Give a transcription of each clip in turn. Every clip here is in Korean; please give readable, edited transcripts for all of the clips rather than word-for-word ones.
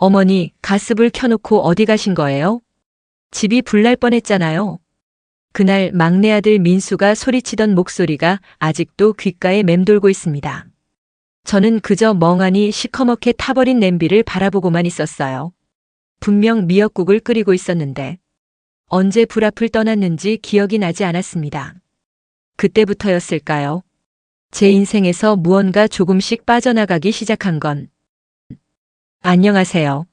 어머니, 가스불 켜놓고 어디 가신 거예요? 집이 불날 뻔했잖아요. 그날 막내 아들 민수가 소리치던 목소리가 아직도 귓가에 맴돌고 있습니다. 저는 그저 멍하니 시커멓게 타버린 냄비를 바라보고만 있었어요. 분명 미역국을 끓이고 있었는데 언제 불 앞을 떠났는지 기억이 나지 않았습니다. 그때부터였을까요? 제 인생에서 무언가 조금씩 빠져나가기 시작한 건. 안녕하세요.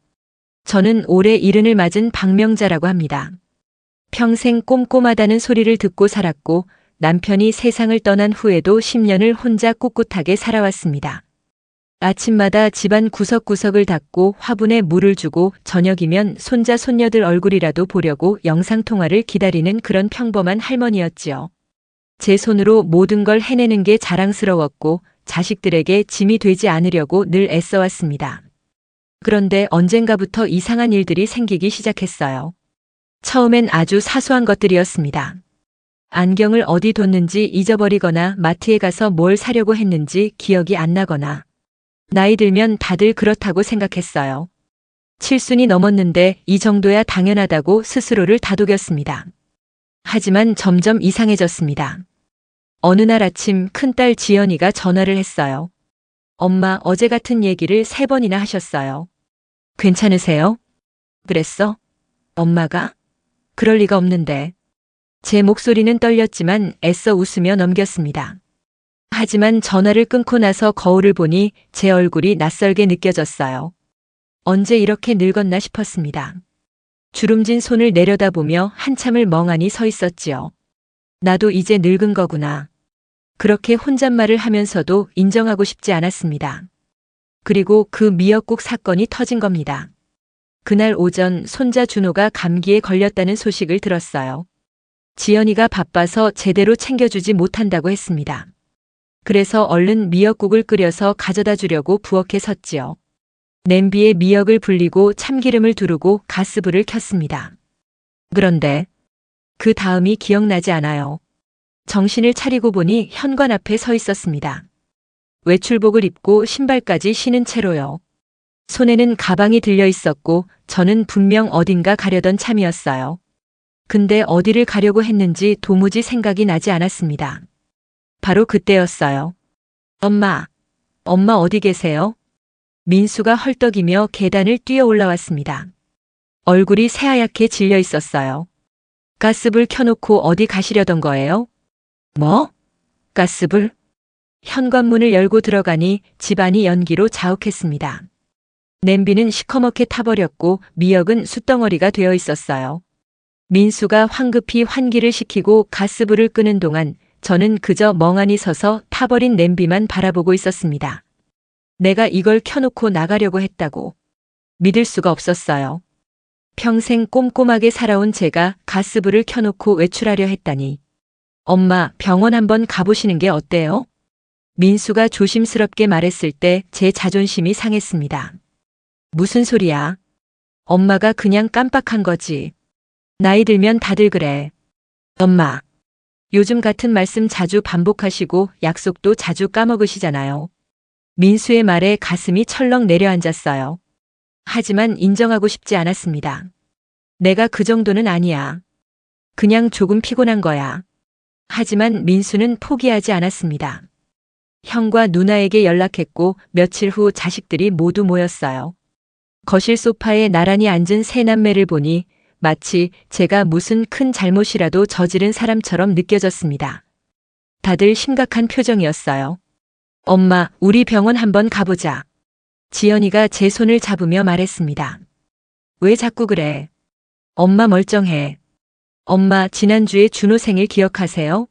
저는 올해 70을 맞은 박명자라고 합니다. 평생 꼼꼼하다는 소리를 듣고 살았고 남편이 세상을 떠난 후에도 10년을 혼자 꿋꿋하게 살아왔습니다. 아침마다 집안 구석구석을 닦고 화분에 물을 주고 저녁이면 손자 손녀들 얼굴이라도 보려고 영상통화를 기다리는 그런 평범한 할머니였지요. 제 손으로 모든 걸 해내는 게 자랑스러웠고 자식들에게 짐이 되지 않으려고 늘 애써왔습니다. 그런데 언젠가부터 이상한 일들이 생기기 시작했어요. 처음엔 아주 사소한 것들이었습니다. 안경을 어디 뒀는지 잊어버리거나 마트에 가서 뭘 사려고 했는지 기억이 안 나거나 나이 들면 다들 그렇다고 생각했어요. 7순이 넘었는데 이 정도야 당연하다고 스스로를 다독였습니다. 하지만 점점 이상해졌습니다. 어느 날 아침 큰딸 지연이가 전화를 했어요. 엄마, 어제 같은 얘기를 3번이나 하셨어요. 괜찮으세요? 그랬어? 엄마가? 그럴 리가 없는데. 제 목소리는 떨렸지만 애써 웃으며 넘겼습니다. 하지만 전화를 끊고 나서 거울을 보니 제 얼굴이 낯설게 느껴졌어요. 언제 이렇게 늙었나 싶었습니다. 주름진 손을 내려다보며 한참을 멍하니 서 있었지요. 나도 이제 늙은 거구나. 그렇게 혼잣말을 하면서도 인정하고 싶지 않았습니다. 그리고 그 미역국 사건이 터진 겁니다. 그날 오전 손자 준호가 감기에 걸렸다는 소식을 들었어요. 지연이가 바빠서 제대로 챙겨주지 못한다고 했습니다. 그래서 얼른 미역국을 끓여서 가져다 주려고 부엌에 섰지요. 냄비에 미역을 불리고 참기름을 두르고 가스불을 켰습니다. 그런데 그 다음이 기억나지 않아요. 정신을 차리고 보니 현관 앞에 서 있었습니다. 외출복을 입고 신발까지 신은 채로요. 손에는 가방이 들려 있었고 저는 분명 어딘가 가려던 참이었어요. 근데 어디를 가려고 했는지 도무지 생각이 나지 않았습니다. 바로 그때였어요. 엄마 어디 계세요? 민수가 헐떡이며 계단을 뛰어 올라왔습니다. 얼굴이 새하얗게 질려 있었어요. 가스불 켜놓고 어디 가시려던 거예요? 뭐? 가스불? 현관문을 열고 들어가니 집안이 연기로 자욱했습니다. 냄비는 시커멓게 타버렸고 미역은 숯덩어리가 되어 있었어요. 민수가 황급히 환기를 시키고 가스불을 끄는 동안 저는 그저 멍하니 서서 타버린 냄비만 바라보고 있었습니다. 내가 이걸 켜놓고 나가려고 했다고. 믿을 수가 없었어요. 평생 꼼꼼하게 살아온 제가 가스불을 켜놓고 외출하려 했다니. 엄마, 병원 한번 가보시는 게 어때요? 민수가 조심스럽게 말했을 때 제 자존심이 상했습니다. 무슨 소리야? 엄마가 그냥 깜빡한 거지. 나이 들면 다들 그래. 엄마, 요즘 같은 말씀 자주 반복하시고 약속도 자주 까먹으시잖아요. 민수의 말에 가슴이 철렁 내려앉았어요. 하지만 인정하고 싶지 않았습니다. 내가 그 정도는 아니야. 그냥 조금 피곤한 거야. 하지만 민수는 포기하지 않았습니다. 형과 누나에게 연락했고 며칠 후 자식들이 모두 모였어요. 거실 소파에 나란히 앉은 세 남매를 보니 마치 제가 무슨 큰 잘못이라도 저지른 사람처럼 느껴졌습니다. 다들 심각한 표정이었어요. 엄마, 우리 병원 한번 가보자. 지연이가 제 손을 잡으며 말했습니다. 왜 자꾸 그래? 엄마 멀쩡해. 엄마, 지난주에 준호 생일 기억하세요?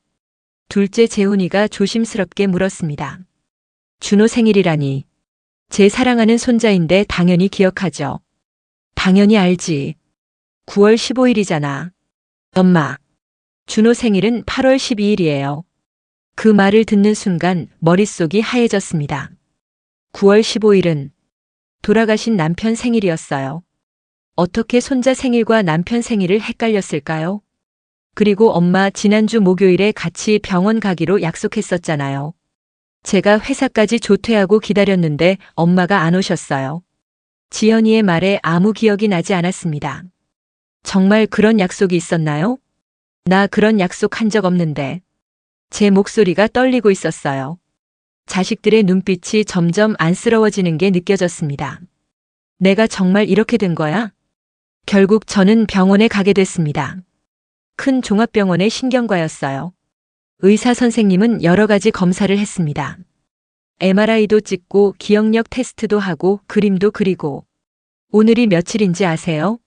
둘째 재훈이가 조심스럽게 물었습니다. 준호 생일이라니. 제 사랑하는 손자인데 당연히 기억하죠. 당연히 알지. 9월 15일이잖아. 엄마, 준호 생일은 8월 12일이에요. 그 말을 듣는 순간 머릿속이 하얘졌습니다. 9월 15일은 돌아가신 남편 생일이었어요. 어떻게 손자 생일과 남편 생일을 헷갈렸을까요? 그리고 엄마 지난주 목요일에 같이 병원 가기로 약속했었잖아요. 제가 회사까지 조퇴하고 기다렸는데 엄마가 안 오셨어요. 지연이의 말에 아무 기억이 나지 않았습니다. 정말 그런 약속이 있었나요? 나 그런 약속 한 적 없는데. 제 목소리가 떨리고 있었어요. 자식들의 눈빛이 점점 안쓰러워지는 게 느껴졌습니다. 내가 정말 이렇게 된 거야? 결국 저는 병원에 가게 됐습니다. 큰 종합병원의 신경과였어요. 의사 선생님은 여러 가지 검사를 했습니다. MRI도 찍고 기억력 테스트도 하고 그림도 그리고. 오늘이 며칠인지 아세요?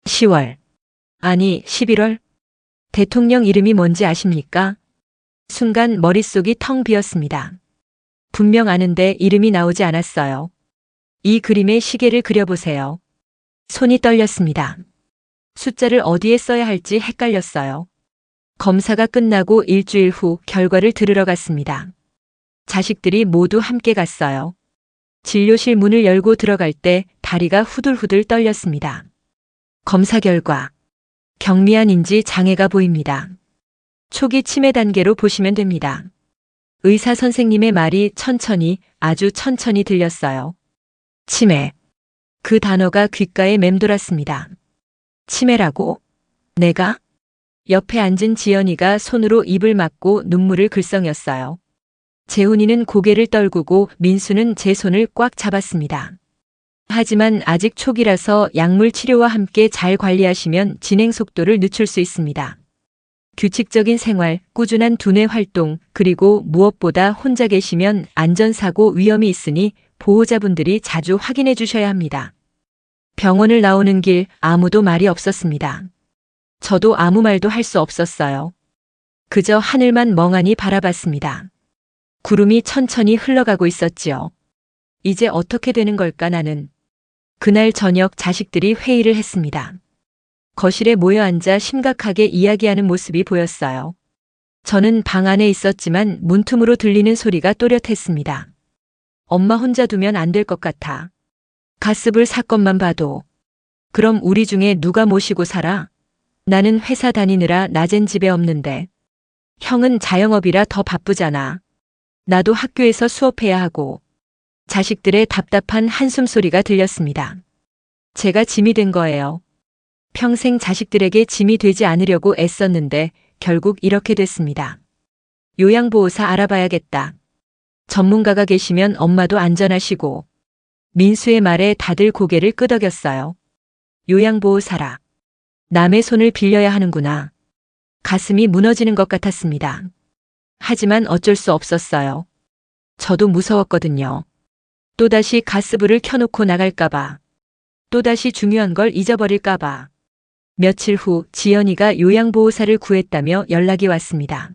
10월. 아니, 11월? 대통령 이름이 뭔지 아십니까? 순간 머릿속이 텅 비었습니다. 분명 아는데 이름이 나오지 않았어요. 이 그림에 시계를 그려보세요. 손이 떨렸습니다. 숫자를 어디에 써야 할지 헷갈렸어요. 검사가 끝나고 일주일 후 결과를 들으러 갔습니다. 자식들이 모두 함께 갔어요. 진료실 문을 열고 들어갈 때 다리가 후들후들 떨렸습니다. 검사 결과. 경미한 인지 장애가 보입니다. 초기 치매 단계로 보시면 됩니다. 의사 선생님의 말이 천천히, 아주 천천히 들렸어요. 치매. 그 단어가 귓가에 맴돌았습니다. 치매라고? 내가? 옆에 앉은 지연이가 손으로 입을 막고 눈물을 글썽였어요. 재훈이는 고개를 떨구고 민수는 제 손을 꽉 잡았습니다. 하지만 아직 초기라서 약물 치료와 함께 잘 관리하시면 진행 속도를 늦출 수 있습니다. 규칙적인 생활, 꾸준한 두뇌 활동, 그리고 무엇보다 혼자 계시면 안전사고 위험이 있으니 보호자분들이 자주 확인해 주셔야 합니다. 병원을 나오는 길 아무도 말이 없었습니다. 저도 아무 말도 할 수 없었어요. 그저 하늘만 멍하니 바라봤습니다. 구름이 천천히 흘러가고 있었지요. 이제 어떻게 되는 걸까 나는. 그날 저녁 자식들이 회의를 했습니다. 거실에 모여 앉아 심각하게 이야기하는 모습이 보였어요. 저는 방 안에 있었지만 문틈으로 들리는 소리가 또렷했습니다. 엄마 혼자 두면 안 될 것 같아. 가스불 사건만 봐도. 그럼 우리 중에 누가 모시고 살아? 나는 회사 다니느라 낮엔 집에 없는데. 형은 자영업이라 더 바쁘잖아. 나도 학교에서 수업해야 하고. 자식들의 답답한 한숨 소리가 들렸습니다. 제가 짐이 된 거예요. 평생 자식들에게 짐이 되지 않으려고 애썼는데 결국 이렇게 됐습니다. 요양보호사 알아봐야겠다. 전문가가 계시면 엄마도 안전하시고. 민수의 말에 다들 고개를 끄덕였어요. 요양보호사라. 남의 손을 빌려야 하는구나. 가슴이 무너지는 것 같았습니다. 하지만 어쩔 수 없었어요. 저도 무서웠거든요. 또다시 가스불을 켜놓고 나갈까봐. 또다시 중요한 걸 잊어버릴까봐. 며칠 후 지연이가 요양보호사를 구했다며 연락이 왔습니다.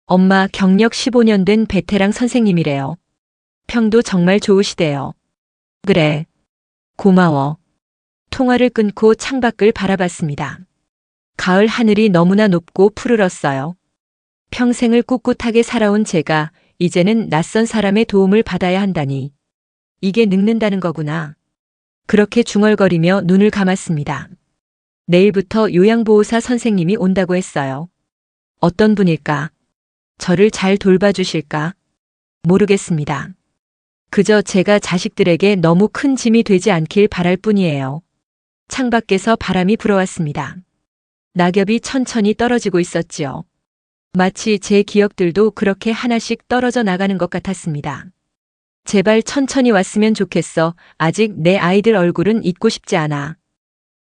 엄마 경력 15년 된 베테랑 선생님이래요. 평도 정말 좋으시대요. 그래. 고마워. 통화를 끊고 창밖을 바라봤습니다. 가을 하늘이 너무나 높고 푸르렀어요. 평생을 꿋꿋하게 살아온 제가 이제는 낯선 사람의 도움을 받아야 한다니. 이게 늙는다는 거구나. 그렇게 중얼거리며 눈을 감았습니다. 내일부터 요양보호사 선생님이 온다고 했어요. 어떤 분일까? 저를 잘 돌봐주실까? 모르겠습니다. 그저 제가 자식들에게 너무 큰 짐이 되지 않길 바랄 뿐이에요. 창밖에서 바람이 불어왔습니다. 낙엽이 천천히 떨어지고 있었지요. 마치 제 기억들도 그렇게 하나씩 떨어져 나가는 것 같았습니다. 제발 천천히 왔으면 좋겠어. 아직 내 아이들 얼굴은 잊고 싶지 않아.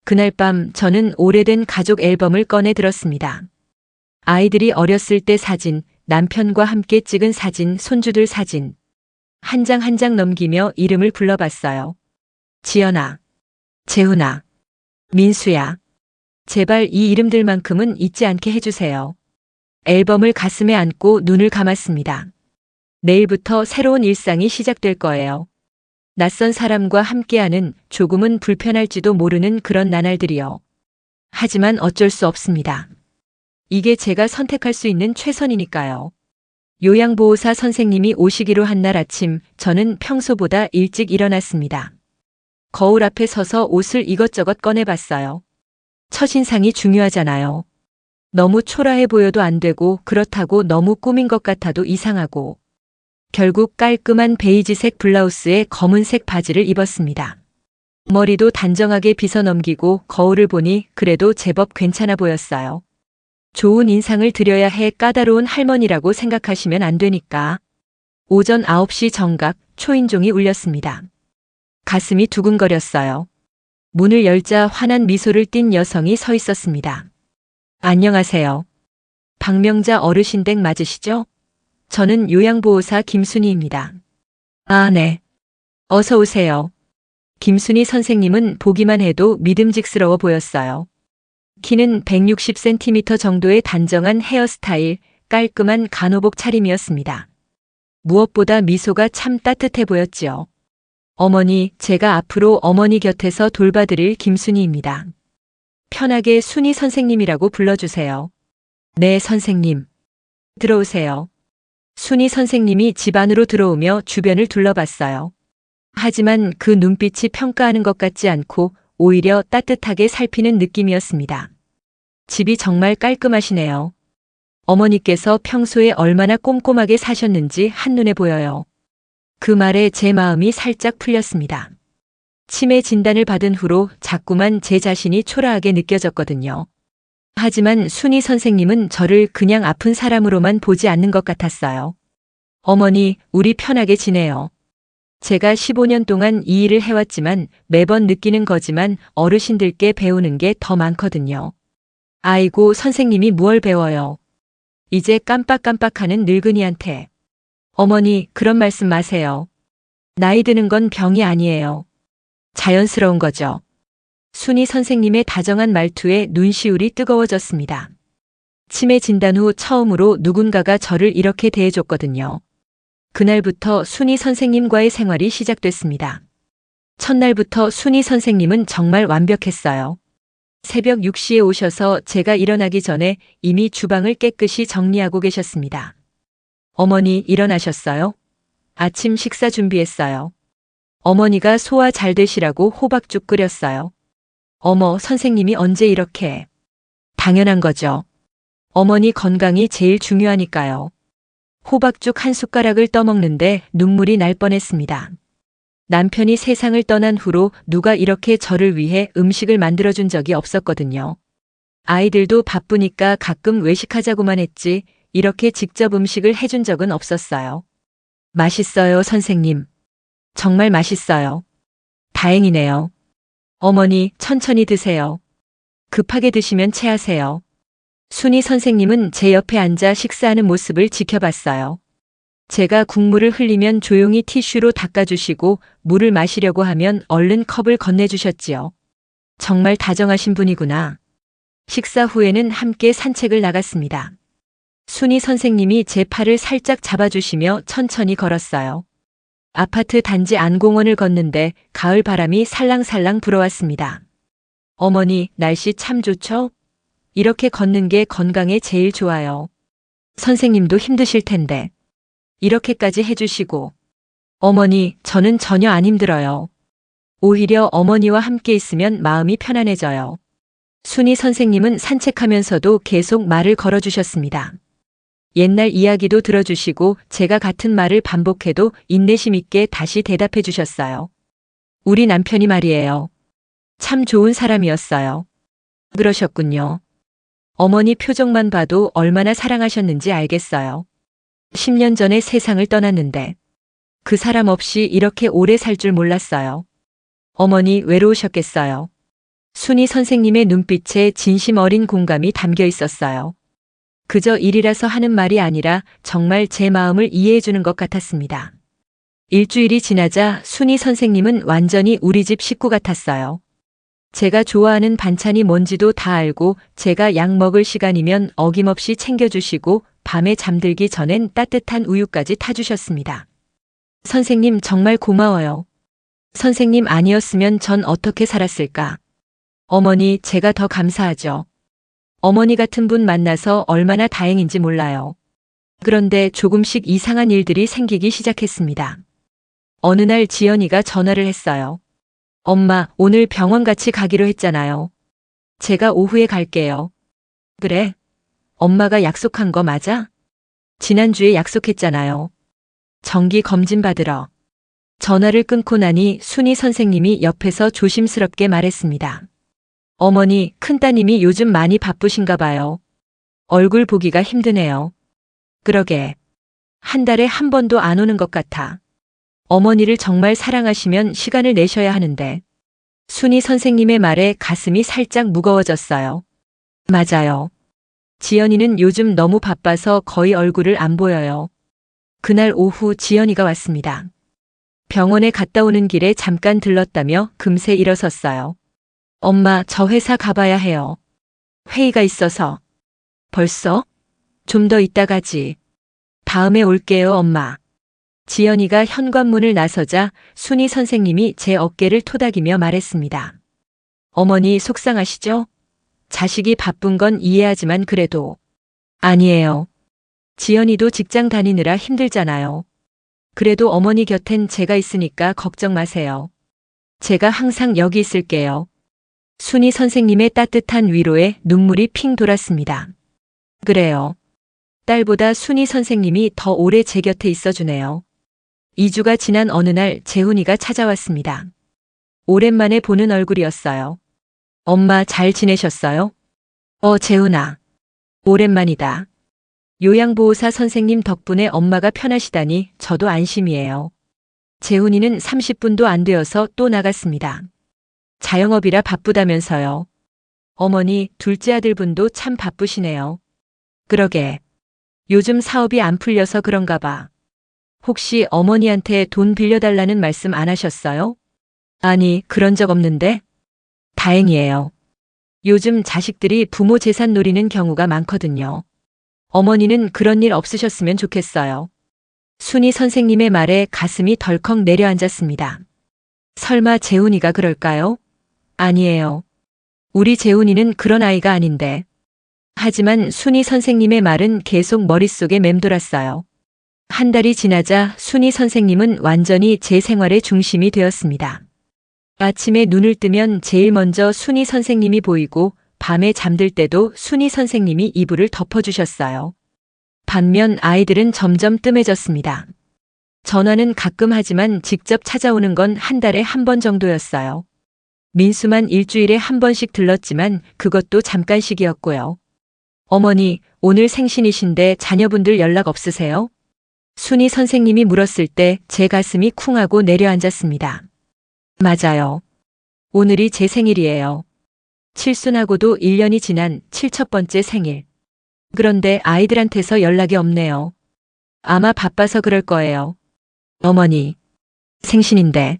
그날 밤 저는 오래된 가족 앨범을 꺼내 들었습니다. 아이들이 어렸을 때 사진, 남편과 함께 찍은 사진, 손주들 사진. 한 장 한 장 넘기며 이름을 불러봤어요. 지연아, 재훈아, 민수야. 제발 이 이름들만큼은 잊지 않게 해주세요. 앨범을 가슴에 안고 눈을 감았습니다. 내일부터 새로운 일상이 시작될 거예요. 낯선 사람과 함께하는 조금은 불편할지도 모르는 그런 나날들이요. 하지만 어쩔 수 없습니다. 이게 제가 선택할 수 있는 최선이니까요. 요양보호사 선생님이 오시기로 한 날 아침 저는 평소보다 일찍 일어났습니다. 거울 앞에 서서 옷을 이것저것 꺼내봤어요. 첫인상이 중요하잖아요. 너무 초라해 보여도 안 되고 그렇다고 너무 꾸민 것 같아도 이상하고. 결국 깔끔한 베이지색 블라우스에 검은색 바지를 입었습니다. 머리도 단정하게 빗어 넘기고 거울을 보니 그래도 제법 괜찮아 보였어요. 좋은 인상을 드려야 해 까다로운 할머니라고 생각하시면 안 되니까. 오전 9시 정각 초인종이 울렸습니다. 가슴이 두근거렸어요. 문을 열자 환한 미소를 띤 여성이 서 있었습니다. 안녕하세요. 박명자 어르신 댁 맞으시죠? 저는 요양보호사 김순희입니다. 아, 네. 어서 오세요. 김순희 선생님은 보기만 해도 믿음직스러워 보였어요. 키는 160cm 정도의 단정한 헤어스타일, 깔끔한 간호복 차림이었습니다. 무엇보다 미소가 참 따뜻해 보였지요. 어머니, 제가 앞으로 어머니 곁에서 돌봐드릴 김순희입니다. 편하게 순희 선생님이라고 불러주세요. 네, 선생님. 들어오세요. 순희 선생님이 집 안으로 들어오며 주변을 둘러봤어요. 하지만 그 눈빛이 평가하는 것 같지 않고 오히려 따뜻하게 살피는 느낌이었습니다. 집이 정말 깔끔하시네요. 어머니께서 평소에 얼마나 꼼꼼하게 사셨는지 한눈에 보여요. 그 말에 제 마음이 살짝 풀렸습니다. 치매 진단을 받은 후로 자꾸만 제 자신이 초라하게 느껴졌거든요. 하지만 순희 선생님은 저를 그냥 아픈 사람으로만 보지 않는 것 같았어요. 어머니, 우리 편하게 지내요. 제가 15년 동안 이 일을 해왔지만 매번 느끼는 거지만 어르신들께 배우는 게 더 많거든요. 아이고, 선생님이 뭘 배워요. 이제 깜빡깜빡하는 늙은이한테. 어머니, 그런 말씀 마세요. 나이 드는 건 병이 아니에요. 자연스러운 거죠. 순희 선생님의 다정한 말투에 눈시울이 뜨거워졌습니다. 치매 진단 후 처음으로 누군가가 저를 이렇게 대해줬거든요. 그날부터 순희 선생님과의 생활이 시작됐습니다. 첫날부터 순희 선생님은 정말 완벽했어요. 새벽 6시에 오셔서 제가 일어나기 전에 이미 주방을 깨끗이 정리하고 계셨습니다. 어머니, 일어나셨어요? 아침 식사 준비했어요. 어머니가 소화 잘 되시라고 호박죽 끓였어요. 어머, 선생님이 언제 이렇게. 당연한 거죠. 어머니 건강이 제일 중요하니까요. 호박죽 한 숟가락을 떠먹는데 눈물이 날 뻔했습니다. 남편이 세상을 떠난 후로 누가 이렇게 저를 위해 음식을 만들어준 적이 없었거든요. 아이들도 바쁘니까 가끔 외식하자고만 했지 이렇게 직접 음식을 해준 적은 없었어요. 맛있어요, 선생님. 정말 맛있어요. 다행이네요. 어머니, 천천히 드세요. 급하게 드시면 체하세요. 순희 선생님은 제 옆에 앉아 식사하는 모습을 지켜봤어요. 제가 국물을 흘리면 조용히 티슈로 닦아주시고 물을 마시려고 하면 얼른 컵을 건네주셨지요. 정말 다정하신 분이구나. 식사 후에는 함께 산책을 나갔습니다. 순희 선생님이 제 팔을 살짝 잡아주시며 천천히 걸었어요. 아파트 단지 안공원을 걷는데 가을 바람이 살랑살랑 불어왔습니다. 어머니, 날씨 참 좋죠? 이렇게 걷는 게 건강에 제일 좋아요. 선생님도 힘드실 텐데. 이렇게까지 해주시고. 어머니, 저는 전혀 안 힘들어요. 오히려 어머니와 함께 있으면 마음이 편안해져요. 순희 선생님은 산책하면서도 계속 말을 걸어주셨습니다. 옛날 이야기도 들어주시고 제가 같은 말을 반복해도 인내심 있게 다시 대답해 주셨어요. 우리 남편이 말이에요. 참 좋은 사람이었어요. 그러셨군요. 어머니 표정만 봐도 얼마나 사랑하셨는지 알겠어요. 10년 전에 세상을 떠났는데 그 사람 없이 이렇게 오래 살 줄 몰랐어요. 어머니 외로우셨겠어요. 순희 선생님의 눈빛에 진심 어린 공감이 담겨 있었어요. 그저 일이라서 하는 말이 아니라 정말 제 마음을 이해해 주는 것 같았습니다. 일주일이 지나자 순희 선생님은 완전히 우리 집 식구 같았어요. 제가 좋아하는 반찬이 뭔지도 다 알고 제가 약 먹을 시간이면 어김없이 챙겨주시고 밤에 잠들기 전엔 따뜻한 우유까지 타주셨습니다. 선생님 정말 고마워요. 선생님 아니었으면 전 어떻게 살았을까? 어머니, 제가 더 감사하죠. 어머니 같은 분 만나서 얼마나 다행인지 몰라요. 그런데 조금씩 이상한 일들이 생기기 시작했습니다. 어느 날 지연이가 전화를 했어요. 엄마, 오늘 병원 같이 가기로 했잖아요. 제가 오후에 갈게요. 그래? 엄마가 약속한 거 맞아? 지난주에 약속했잖아요. 정기 검진 받으러. 전화를 끊고 나니 순희 선생님이 옆에서 조심스럽게 말했습니다. 어머니, 큰따님이 요즘 많이 바쁘신가 봐요. 얼굴 보기가 힘드네요. 그러게. 한 달에 한 번도 안 오는 것 같아. 어머니를 정말 사랑하시면 시간을 내셔야 하는데. 순희 선생님의 말에 가슴이 살짝 무거워졌어요. 맞아요. 지연이는 요즘 너무 바빠서 거의 얼굴을 안 보여요. 그날 오후 지연이가 왔습니다. 병원에 갔다 오는 길에 잠깐 들렀다며 금세 일어섰어요. 엄마, 저 회사 가봐야 해요. 회의가 있어서. 벌써? 좀 더 이따 가지. 다음에 올게요, 엄마. 지연이가 현관문을 나서자 순희 선생님이 제 어깨를 토닥이며 말했습니다. 어머니 속상하시죠? 자식이 바쁜 건 이해하지만 그래도. 아니에요. 지연이도 직장 다니느라 힘들잖아요. 그래도 어머니 곁엔 제가 있으니까 걱정 마세요. 제가 항상 여기 있을게요. 순희 선생님의 따뜻한 위로에 눈물이 핑 돌았습니다. 그래요. 딸보다 순희 선생님이 더 오래 제 곁에 있어주네요. 2주가 지난 어느 날 재훈이가 찾아왔습니다. 오랜만에 보는 얼굴이었어요. 엄마 잘 지내셨어요? 재훈아. 오랜만이다. 요양보호사 선생님 덕분에 엄마가 편하시다니 저도 안심이에요. 재훈이는 30분도 안 되어서 또 나갔습니다. 자영업이라 바쁘다면서요. 어머니, 둘째 아들분도 참 바쁘시네요. 그러게. 요즘 사업이 안 풀려서 그런가 봐. 혹시 어머니한테 돈 빌려달라는 말씀 안 하셨어요? 아니, 그런 적 없는데? 다행이에요. 요즘 자식들이 부모 재산 노리는 경우가 많거든요. 어머니는 그런 일 없으셨으면 좋겠어요. 순희 선생님의 말에 가슴이 덜컥 내려앉았습니다. 설마 재훈이가 그럴까요? 아니에요. 우리 재훈이는 그런 아이가 아닌데. 하지만 순희 선생님의 말은 계속 머릿속에 맴돌았어요. 한 달이 지나자 순희 선생님은 완전히 제 생활의 중심이 되었습니다. 아침에 눈을 뜨면 제일 먼저 순희 선생님이 보이고 밤에 잠들 때도 순희 선생님이 이불을 덮어주셨어요. 반면 아이들은 점점 뜸해졌습니다. 전화는 가끔 하지만 직접 찾아오는 건 한 달에 한 번 정도였어요. 민수만 일주일에 한 번씩 들렀지만 그것도 잠깐씩이었고요. 어머니, 오늘 생신이신데 자녀분들 연락 없으세요? 순희 선생님이 물었을 때 제 가슴이 쿵하고 내려앉았습니다. 맞아요. 오늘이 제 생일이에요. 칠순하고도 1년이 지난 7번째 생일. 그런데 아이들한테서 연락이 없네요. 아마 바빠서 그럴 거예요. 어머니, 생신인데.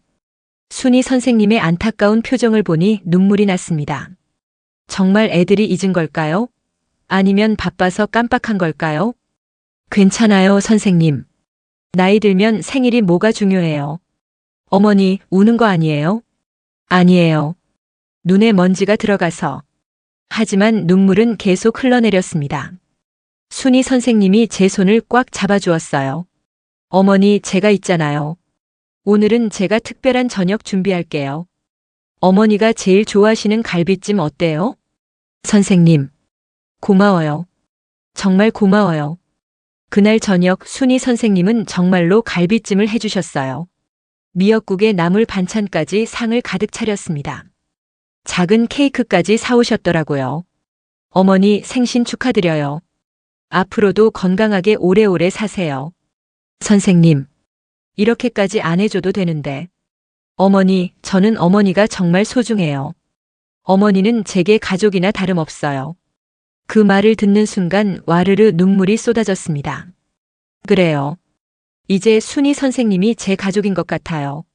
순희 선생님의 안타까운 표정을 보니 눈물이 났습니다. 정말 애들이 잊은 걸까요? 아니면 바빠서 깜빡한 걸까요? 괜찮아요, 선생님. 나이 들면 생일이 뭐가 중요해요. 어머니, 우는 거 아니에요? 아니에요. 눈에 먼지가 들어가서. 하지만 눈물은 계속 흘러내렸습니다. 순희 선생님이 제 손을 꽉 잡아주었어요. 어머니, 제가 있잖아요. 오늘은 제가 특별한 저녁 준비할게요. 어머니가 제일 좋아하시는 갈비찜 어때요? 선생님. 고마워요. 정말 고마워요. 그날 저녁 순희 선생님은 정말로 갈비찜을 해주셨어요. 미역국에 나물 반찬까지 상을 가득 차렸습니다. 작은 케이크까지 사오셨더라고요. 어머니 생신 축하드려요. 앞으로도 건강하게 오래오래 사세요. 선생님, 이렇게까지 안 해줘도 되는데. 어머니, 저는 어머니가 정말 소중해요. 어머니는 제게 가족이나 다름없어요. 그 말을 듣는 순간 와르르 눈물이 쏟아졌습니다. 그래요. 이제 순희 선생님이 제 가족인 것 같아요.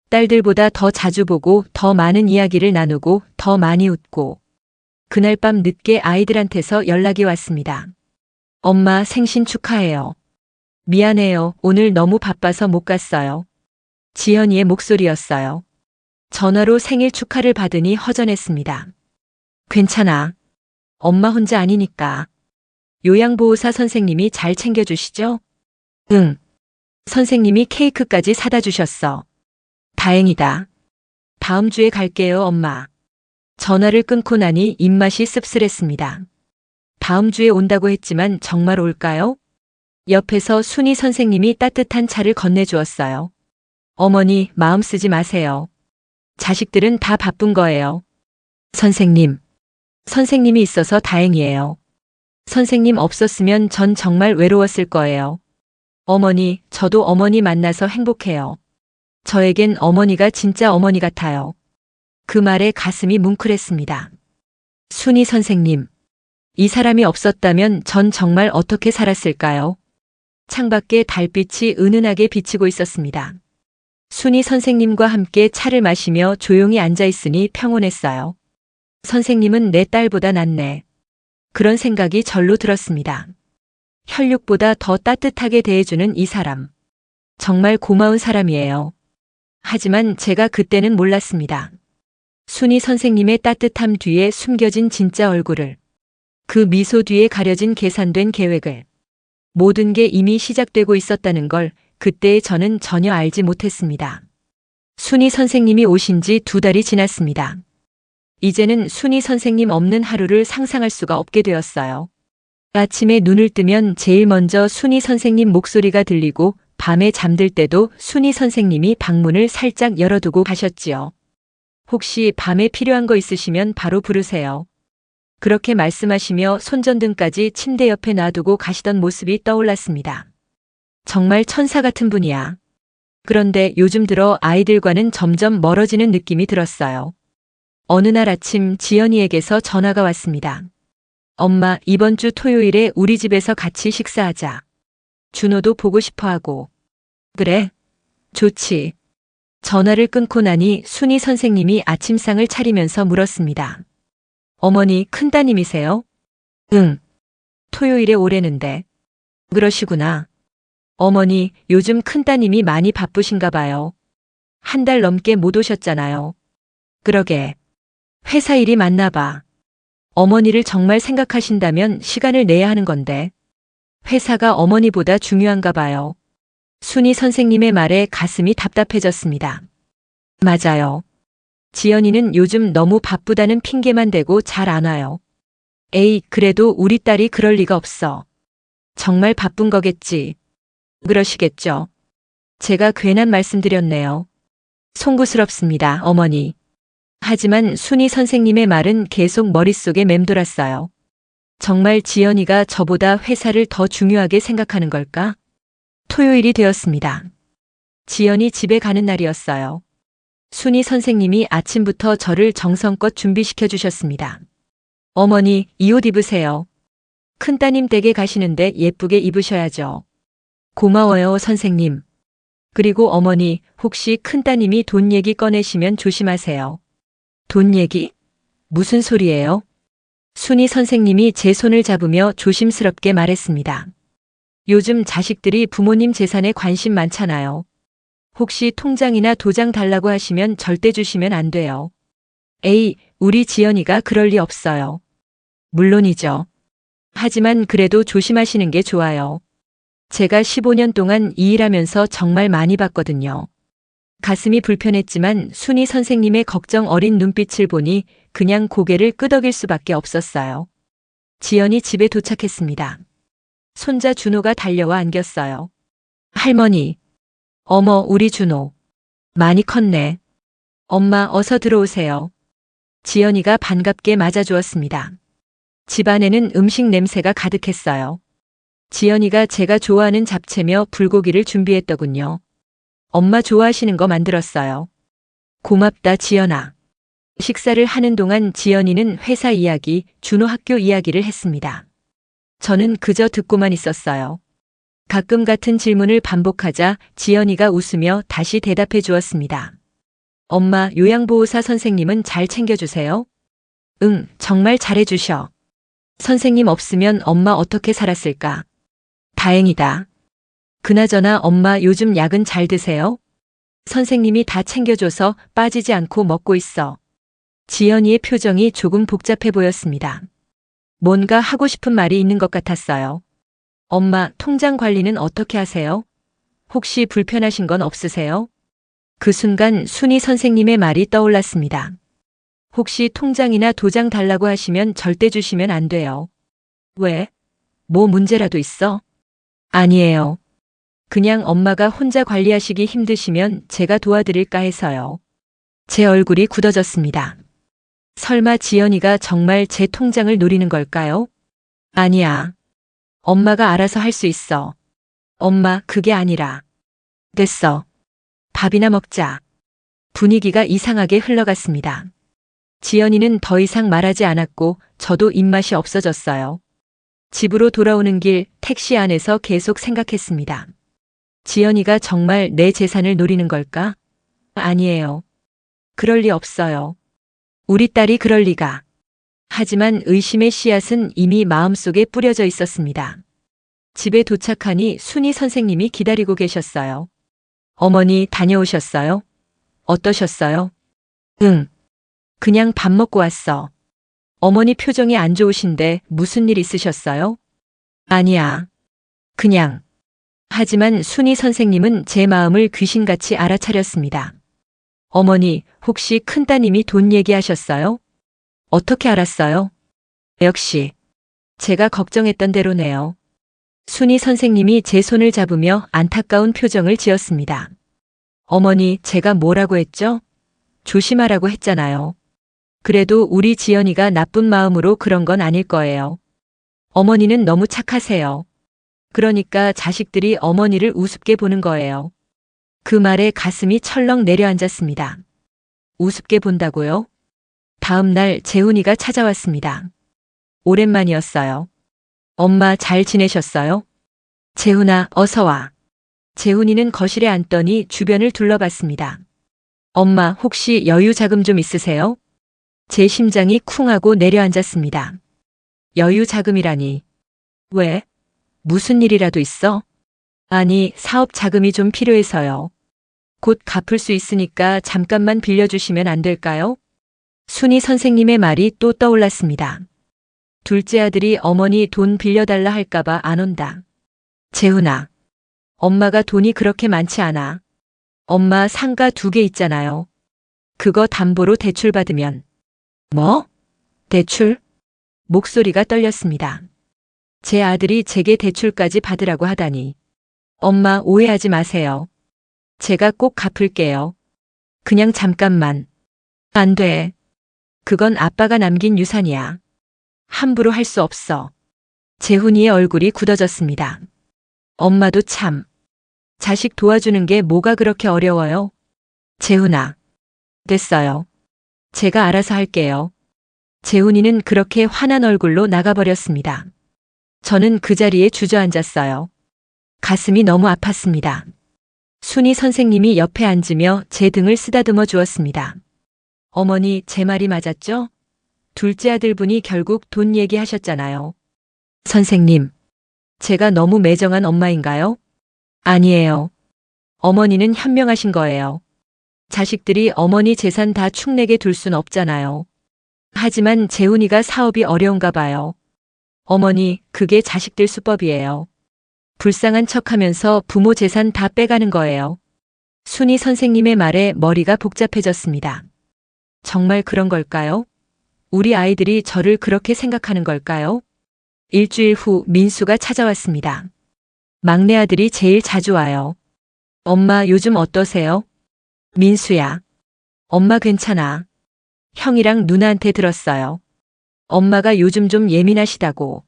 딸들보다 더 자주 보고 더 많은 이야기를 나누고 더 많이 웃고. 그날 밤 늦게 아이들한테서 연락이 왔습니다. 엄마 생신 축하해요. 미안해요. 오늘 너무 바빠서 못 갔어요. 지연이의 목소리였어요. 전화로 생일 축하를 받으니 허전했습니다. 괜찮아. 엄마 혼자 아니니까. 요양보호사 선생님이 잘 챙겨주시죠? 응. 선생님이 케이크까지 사다 주셨어. 다행이다. 다음 주에 갈게요, 엄마. 전화를 끊고 나니 입맛이 씁쓸했습니다. 다음 주에 온다고 했지만 정말 올까요? 옆에서 순희 선생님이 따뜻한 차를 건네주었어요. 어머니, 마음 쓰지 마세요. 자식들은 다 바쁜 거예요. 선생님. 선생님이 있어서 다행이에요. 선생님 없었으면 전 정말 외로웠을 거예요. 어머니, 저도 어머니 만나서 행복해요. 저에겐 어머니가 진짜 어머니 같아요. 그 말에 가슴이 뭉클했습니다. 순이 선생님. 이 사람이 없었다면 전 정말 어떻게 살았을까요? 창밖에 달빛이 은은하게 비치고 있었습니다. 순이 선생님과 함께 차를 마시며 조용히 앉아 있으니 평온했어요. 선생님은 내 딸보다 낫네. 그런 생각이 절로 들었습니다. 혈육보다 더 따뜻하게 대해주는 이 사람. 정말 고마운 사람이에요. 하지만 제가 그때는 몰랐습니다. 순이 선생님의 따뜻함 뒤에 숨겨진 진짜 얼굴을, 그 미소 뒤에 가려진 계산된 계획을, 모든 게 이미 시작되고 있었다는 걸 그때의 저는 전혀 알지 못했습니다. 순이 선생님이 오신 지 2달이 지났습니다. 이제는 순이 선생님 없는 하루를 상상할 수가 없게 되었어요. 아침에 눈을 뜨면 제일 먼저 순이 선생님 목소리가 들리고 밤에 잠들 때도 순이 선생님이 방문을 살짝 열어두고 가셨지요. 혹시 밤에 필요한 거 있으시면 바로 부르세요. 그렇게 말씀하시며 손전등까지 침대 옆에 놔두고 가시던 모습이 떠올랐습니다. 정말 천사 같은 분이야. 그런데 요즘 들어 아이들과는 점점 멀어지는 느낌이 들었어요. 어느 날 아침 지연이에게서 전화가 왔습니다. 엄마, 이번 주 토요일에 우리 집에서 같이 식사하자. 준호도 보고 싶어 하고. 그래? 좋지. 전화를 끊고 나니 순이 선생님이 아침상을 차리면서 물었습니다. 어머니, 큰따님이세요? 응. 토요일에 오래는데. 그러시구나. 어머니, 요즘 큰따님이 많이 바쁘신가 봐요. 1달 넘게 못 오셨잖아요. 그러게. 회사 일이 많나 봐. 어머니를 정말 생각하신다면 시간을 내야 하는 건데. 회사가 어머니보다 중요한가 봐요. 순이 선생님의 말에 가슴이 답답해졌습니다. 맞아요. 지연이는 요즘 너무 바쁘다는 핑계만 대고 잘 안 와요. 에이, 그래도 우리 딸이 그럴 리가 없어. 정말 바쁜 거겠지. 그러시겠죠. 제가 괜한 말씀드렸네요. 송구스럽습니다, 어머니. 하지만 순이 선생님의 말은 계속 머릿속에 맴돌았어요. 정말 지연이가 저보다 회사를 더 중요하게 생각하는 걸까? 토요일이 되었습니다. 지연이 집에 가는 날이었어요. 순이 선생님이 아침부터 저를 정성껏 준비시켜 주셨습니다. 어머니, 이 옷 입으세요. 큰따님 댁에 가시는데 예쁘게 입으셔야죠. 고마워요, 선생님. 그리고 어머니, 혹시 큰따님이 돈 얘기 꺼내시면 조심하세요. 돈 얘기? 무슨 소리예요? 순이 선생님이 제 손을 잡으며 조심스럽게 말했습니다. 요즘 자식들이 부모님 재산에 관심 많잖아요. 혹시 통장이나 도장 달라고 하시면 절대 주시면 안 돼요. 에이, 우리 지연이가 그럴 리 없어요. 물론이죠. 하지만 그래도 조심하시는 게 좋아요. 제가 15년 동안 이 일하면서 정말 많이 봤거든요. 가슴이 불편했지만 순이 선생님의 걱정 어린 눈빛을 보니 그냥 고개를 끄덕일 수밖에 없었어요. 지연이 집에 도착했습니다. 손자 준호가 달려와 안겼어요. 할머니. 어머, 우리 준호. 많이 컸네. 엄마, 어서 들어오세요. 지연이가 반갑게 맞아주었습니다. 집안에는 음식 냄새가 가득했어요. 지연이가 제가 좋아하는 잡채며 불고기를 준비했더군요. 엄마 좋아하시는 거 만들었어요. 고맙다, 지연아. 식사를 하는 동안 지연이는 회사 이야기, 준호 학교 이야기를 했습니다. 저는 그저 듣고만 있었어요. 가끔 같은 질문을 반복하자 지연이가 웃으며 다시 대답해 주었습니다. 엄마, 요양보호사 선생님은 잘 챙겨주세요? 응, 정말 잘해주셔. 선생님 없으면 엄마 어떻게 살았을까? 다행이다. 그나저나 엄마 요즘 약은 잘 드세요? 선생님이 다 챙겨줘서 빠지지 않고 먹고 있어. 지연이의 표정이 조금 복잡해 보였습니다. 뭔가 하고 싶은 말이 있는 것 같았어요. 엄마, 통장 관리는 어떻게 하세요? 혹시 불편하신 건 없으세요? 그 순간 순이 선생님의 말이 떠올랐습니다. 혹시 통장이나 도장 달라고 하시면 절대 주시면 안 돼요. 왜? 뭐 문제라도 있어? 아니에요. 그냥 엄마가 혼자 관리하시기 힘드시면 제가 도와드릴까 해서요. 제 얼굴이 굳어졌습니다. 설마 지연이가 정말 제 통장을 노리는 걸까요? 아니야. 엄마가 알아서 할 수 있어. 엄마, 그게 아니라. 됐어. 밥이나 먹자. 분위기가 이상하게 흘러갔습니다. 지연이는 더 이상 말하지 않았고 저도 입맛이 없어졌어요. 집으로 돌아오는 길 택시 안에서 계속 생각했습니다. 지연이가 정말 내 재산을 노리는 걸까? 아니에요. 그럴 리 없어요. 우리 딸이 그럴 리가. 하지만 의심의 씨앗은 이미 마음속에 뿌려져 있었습니다. 집에 도착하니 순희 선생님이 기다리고 계셨어요. 어머니 다녀오셨어요? 어떠셨어요? 응. 그냥 밥 먹고 왔어. 어머니 표정이 안 좋으신데 무슨 일 있으셨어요? 아니야. 그냥. 하지만 순희 선생님은 제 마음을 귀신같이 알아차렸습니다. 어머니, 혹시 큰따님이 돈 얘기하셨어요? 어떻게 알았어요? 역시. 제가 걱정했던 대로네요. 순희 선생님이 제 손을 잡으며 안타까운 표정을 지었습니다. 어머니, 제가 뭐라고 했죠? 조심하라고 했잖아요. 그래도 우리 지연이가 나쁜 마음으로 그런 건 아닐 거예요. 어머니는 너무 착하세요. 그러니까 자식들이 어머니를 우습게 보는 거예요. 그 말에 가슴이 철렁 내려앉았습니다. 우습게 본다고요? 다음 날 재훈이가 찾아왔습니다. 오랜만이었어요. 엄마 잘 지내셨어요? 재훈아, 어서 와. 재훈이는 거실에 앉더니 주변을 둘러봤습니다. 엄마, 혹시 여유 자금 좀 있으세요? 제 심장이 쿵 하고 내려앉았습니다. 여유 자금이라니. 왜? 무슨 일이라도 있어? 아니, 사업 자금이 좀 필요해서요. 곧 갚을 수 있으니까 잠깐만 빌려주시면 안 될까요? 순희 선생님의 말이 또 떠올랐습니다. 둘째 아들이 어머니 돈 빌려달라 할까봐 안 온다. 재훈아, 엄마가 돈이 그렇게 많지 않아. 엄마 상가 2개 있잖아요. 그거 담보로 대출 받으면. 뭐? 대출? 목소리가 떨렸습니다. 제 아들이 제게 대출까지 받으라고 하다니. 엄마 오해하지 마세요. 제가 꼭 갚을게요. 그냥 잠깐만. 안 돼. 그건 아빠가 남긴 유산이야. 함부로 할 수 없어. 재훈이의 얼굴이 굳어졌습니다. 엄마도 참. 자식 도와주는 게 뭐가 그렇게 어려워요? 재훈아. 됐어요. 제가 알아서 할게요. 재훈이는 그렇게 화난 얼굴로 나가버렸습니다. 저는 그 자리에 주저앉았어요. 가슴이 너무 아팠습니다. 순희 선생님이 옆에 앉으며 제 등을 쓰다듬어 주었습니다. 어머니, 제 말이 맞았죠? 둘째 아들분이 결국 돈 얘기하셨잖아요. 선생님, 제가 너무 매정한 엄마인가요? 아니에요. 어머니는 현명하신 거예요. 자식들이 어머니 재산 다 축내게 둘 순 없잖아요. 하지만 재훈이가 사업이 어려운가 봐요. 어머니, 그게 자식들 수법이에요. 불쌍한 척하면서 부모 재산 다 빼가는 거예요. 순희 선생님의 말에 머리가 복잡해졌습니다. 정말 그런 걸까요? 우리 아이들이 저를 그렇게 생각하는 걸까요? 일주일 후 민수가 찾아왔습니다. 막내 아들이 제일 자주 와요. 엄마 요즘 어떠세요? 민수야. 엄마 괜찮아. 형이랑 누나한테 들었어요. 엄마가 요즘 좀 예민하시다고.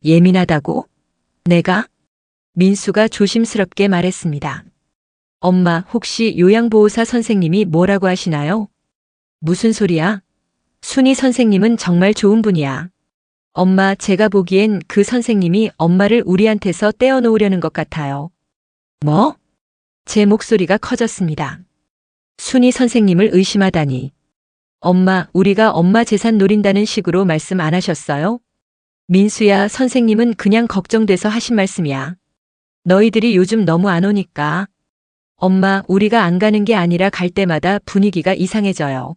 예민하다고? 내가? 민수가 조심스럽게 말했습니다. 엄마, 혹시 요양보호사 선생님이 뭐라고 하시나요? 무슨 소리야? 순희 선생님은 정말 좋은 분이야. 엄마, 제가 보기엔 그 선생님이 엄마를 우리한테서 떼어놓으려는 것 같아요. 뭐? 제 목소리가 커졌습니다. 순희 선생님을 의심하다니. 엄마, 우리가 엄마 재산 노린다는 식으로 말씀 안 하셨어요? 민수야, 선생님은 그냥 걱정돼서 하신 말씀이야. 너희들이 요즘 너무 안 오니까. 엄마, 우리가 안 가는 게 아니라 갈 때마다 분위기가 이상해져요.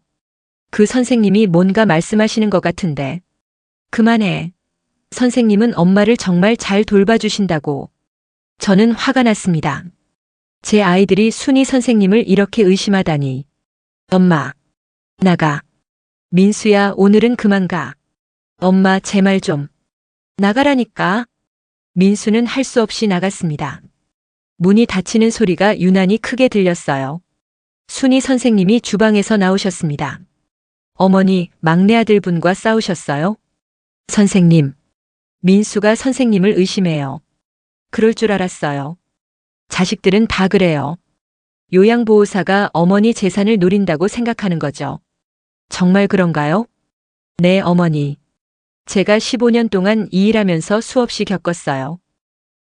그 선생님이 뭔가 말씀하시는 것 같은데. 그만해. 선생님은 엄마를 정말 잘 돌봐주신다고. 저는 화가 났습니다. 제 아이들이 순희 선생님을 이렇게 의심하다니. 엄마. 나가. 민수야, 오늘은 그만 가. 엄마, 제 말 좀. 나가라니까. 민수는 할 수 없이 나갔습니다. 문이 닫히는 소리가 유난히 크게 들렸어요. 순희 선생님이 주방에서 나오셨습니다. 어머니, 막내 아들분과 싸우셨어요? 선생님. 민수가 선생님을 의심해요. 그럴 줄 알았어요. 자식들은 다 그래요. 요양보호사가 어머니 재산을 노린다고 생각하는 거죠. 정말 그런가요? 네, 어머니. 제가 15년 동안 이 일하면서 수없이 겪었어요.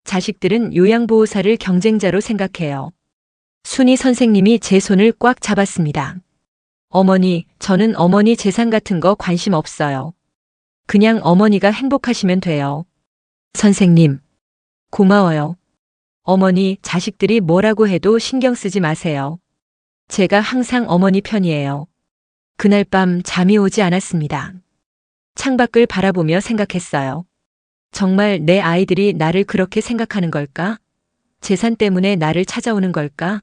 자식들은 요양보호사를 경쟁자로 생각해요. 순희 선생님이 제 손을 꽉 잡았습니다. 어머니, 저는 어머니 재산 같은 거 관심 없어요. 그냥 어머니가 행복하시면 돼요. 선생님, 고마워요. 어머니, 자식들이 뭐라고 해도 신경 쓰지 마세요. 제가 항상 어머니 편이에요. 그날 밤 잠이 오지 않았습니다. 창밖을 바라보며 생각했어요. 정말 내 아이들이 나를 그렇게 생각하는 걸까? 재산 때문에 나를 찾아오는 걸까?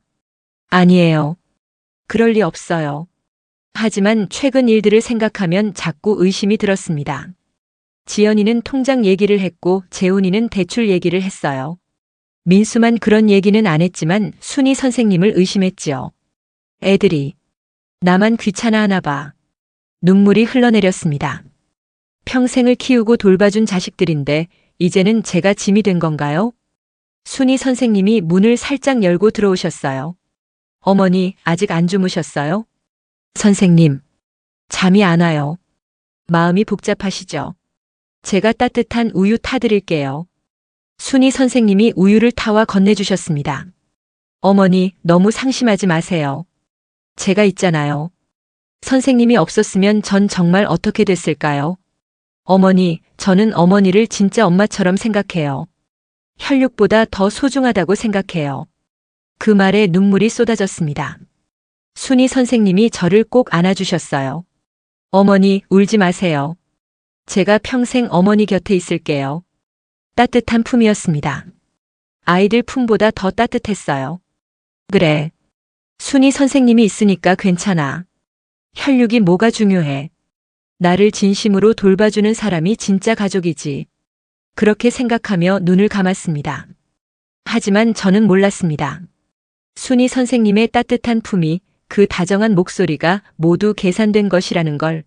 아니에요. 그럴 리 없어요. 하지만 최근 일들을 생각하면 자꾸 의심이 들었습니다. 지연이는 통장 얘기를 했고 재훈이는 대출 얘기를 했어요. 민수만 그런 얘기는 안 했지만 순희 선생님을 의심했지요. 애들이 나만 귀찮아하나 봐. 눈물이 흘러내렸습니다. 평생을 키우고 돌봐준 자식들인데 이제는 제가 짐이 된 건가요? 순희 선생님이 문을 살짝 열고 들어오셨어요. 어머니, 아직 안 주무셨어요? 선생님, 잠이 안 와요. 마음이 복잡하시죠? 제가 따뜻한 우유 타드릴게요. 순희 선생님이 우유를 타와 건네주셨습니다. 어머니, 너무 상심하지 마세요. 제가 있잖아요. 선생님이 없었으면 전 정말 어떻게 됐을까요? 어머니, 저는 어머니를 진짜 엄마처럼 생각해요. 혈육보다 더 소중하다고 생각해요. 그 말에 눈물이 쏟아졌습니다. 순희 선생님이 저를 꼭 안아주셨어요. 어머니, 울지 마세요. 제가 평생 어머니 곁에 있을게요. 따뜻한 품이었습니다. 아이들 품보다 더 따뜻했어요. 그래. 순희 선생님이 있으니까 괜찮아. 혈육이 뭐가 중요해. 나를 진심으로 돌봐주는 사람이 진짜 가족이지. 그렇게 생각하며 눈을 감았습니다. 하지만 저는 몰랐습니다. 순희 선생님의 따뜻한 품이, 그 다정한 목소리가 모두 계산된 것이라는 걸.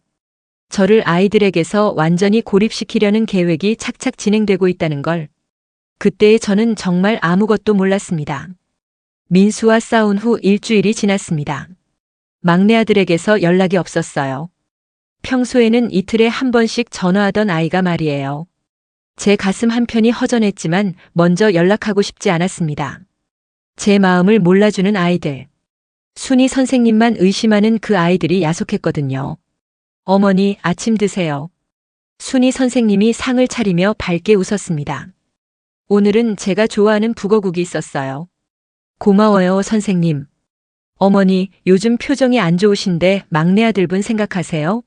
저를 아이들에게서 완전히 고립시키려는 계획이 착착 진행되고 있다는 걸. 그때의 저는 정말 아무것도 몰랐습니다. 민수와 싸운 후 일주일이 지났습니다. 막내 아들에게서 연락이 없었어요. 평소에는 이틀에 한 번씩 전화하던 아이가 말이에요. 제 가슴 한편이 허전했지만 먼저 연락하고 싶지 않았습니다. 제 마음을 몰라주는 아이들. 순희 선생님만 의심하는 그 아이들이 야속했거든요. 어머니, 아침 드세요. 순희 선생님이 상을 차리며 밝게 웃었습니다. 오늘은 제가 좋아하는 북어국이 있었어요. 고마워요, 선생님. 어머니, 요즘 표정이 안 좋으신데 막내 아들분 생각하세요?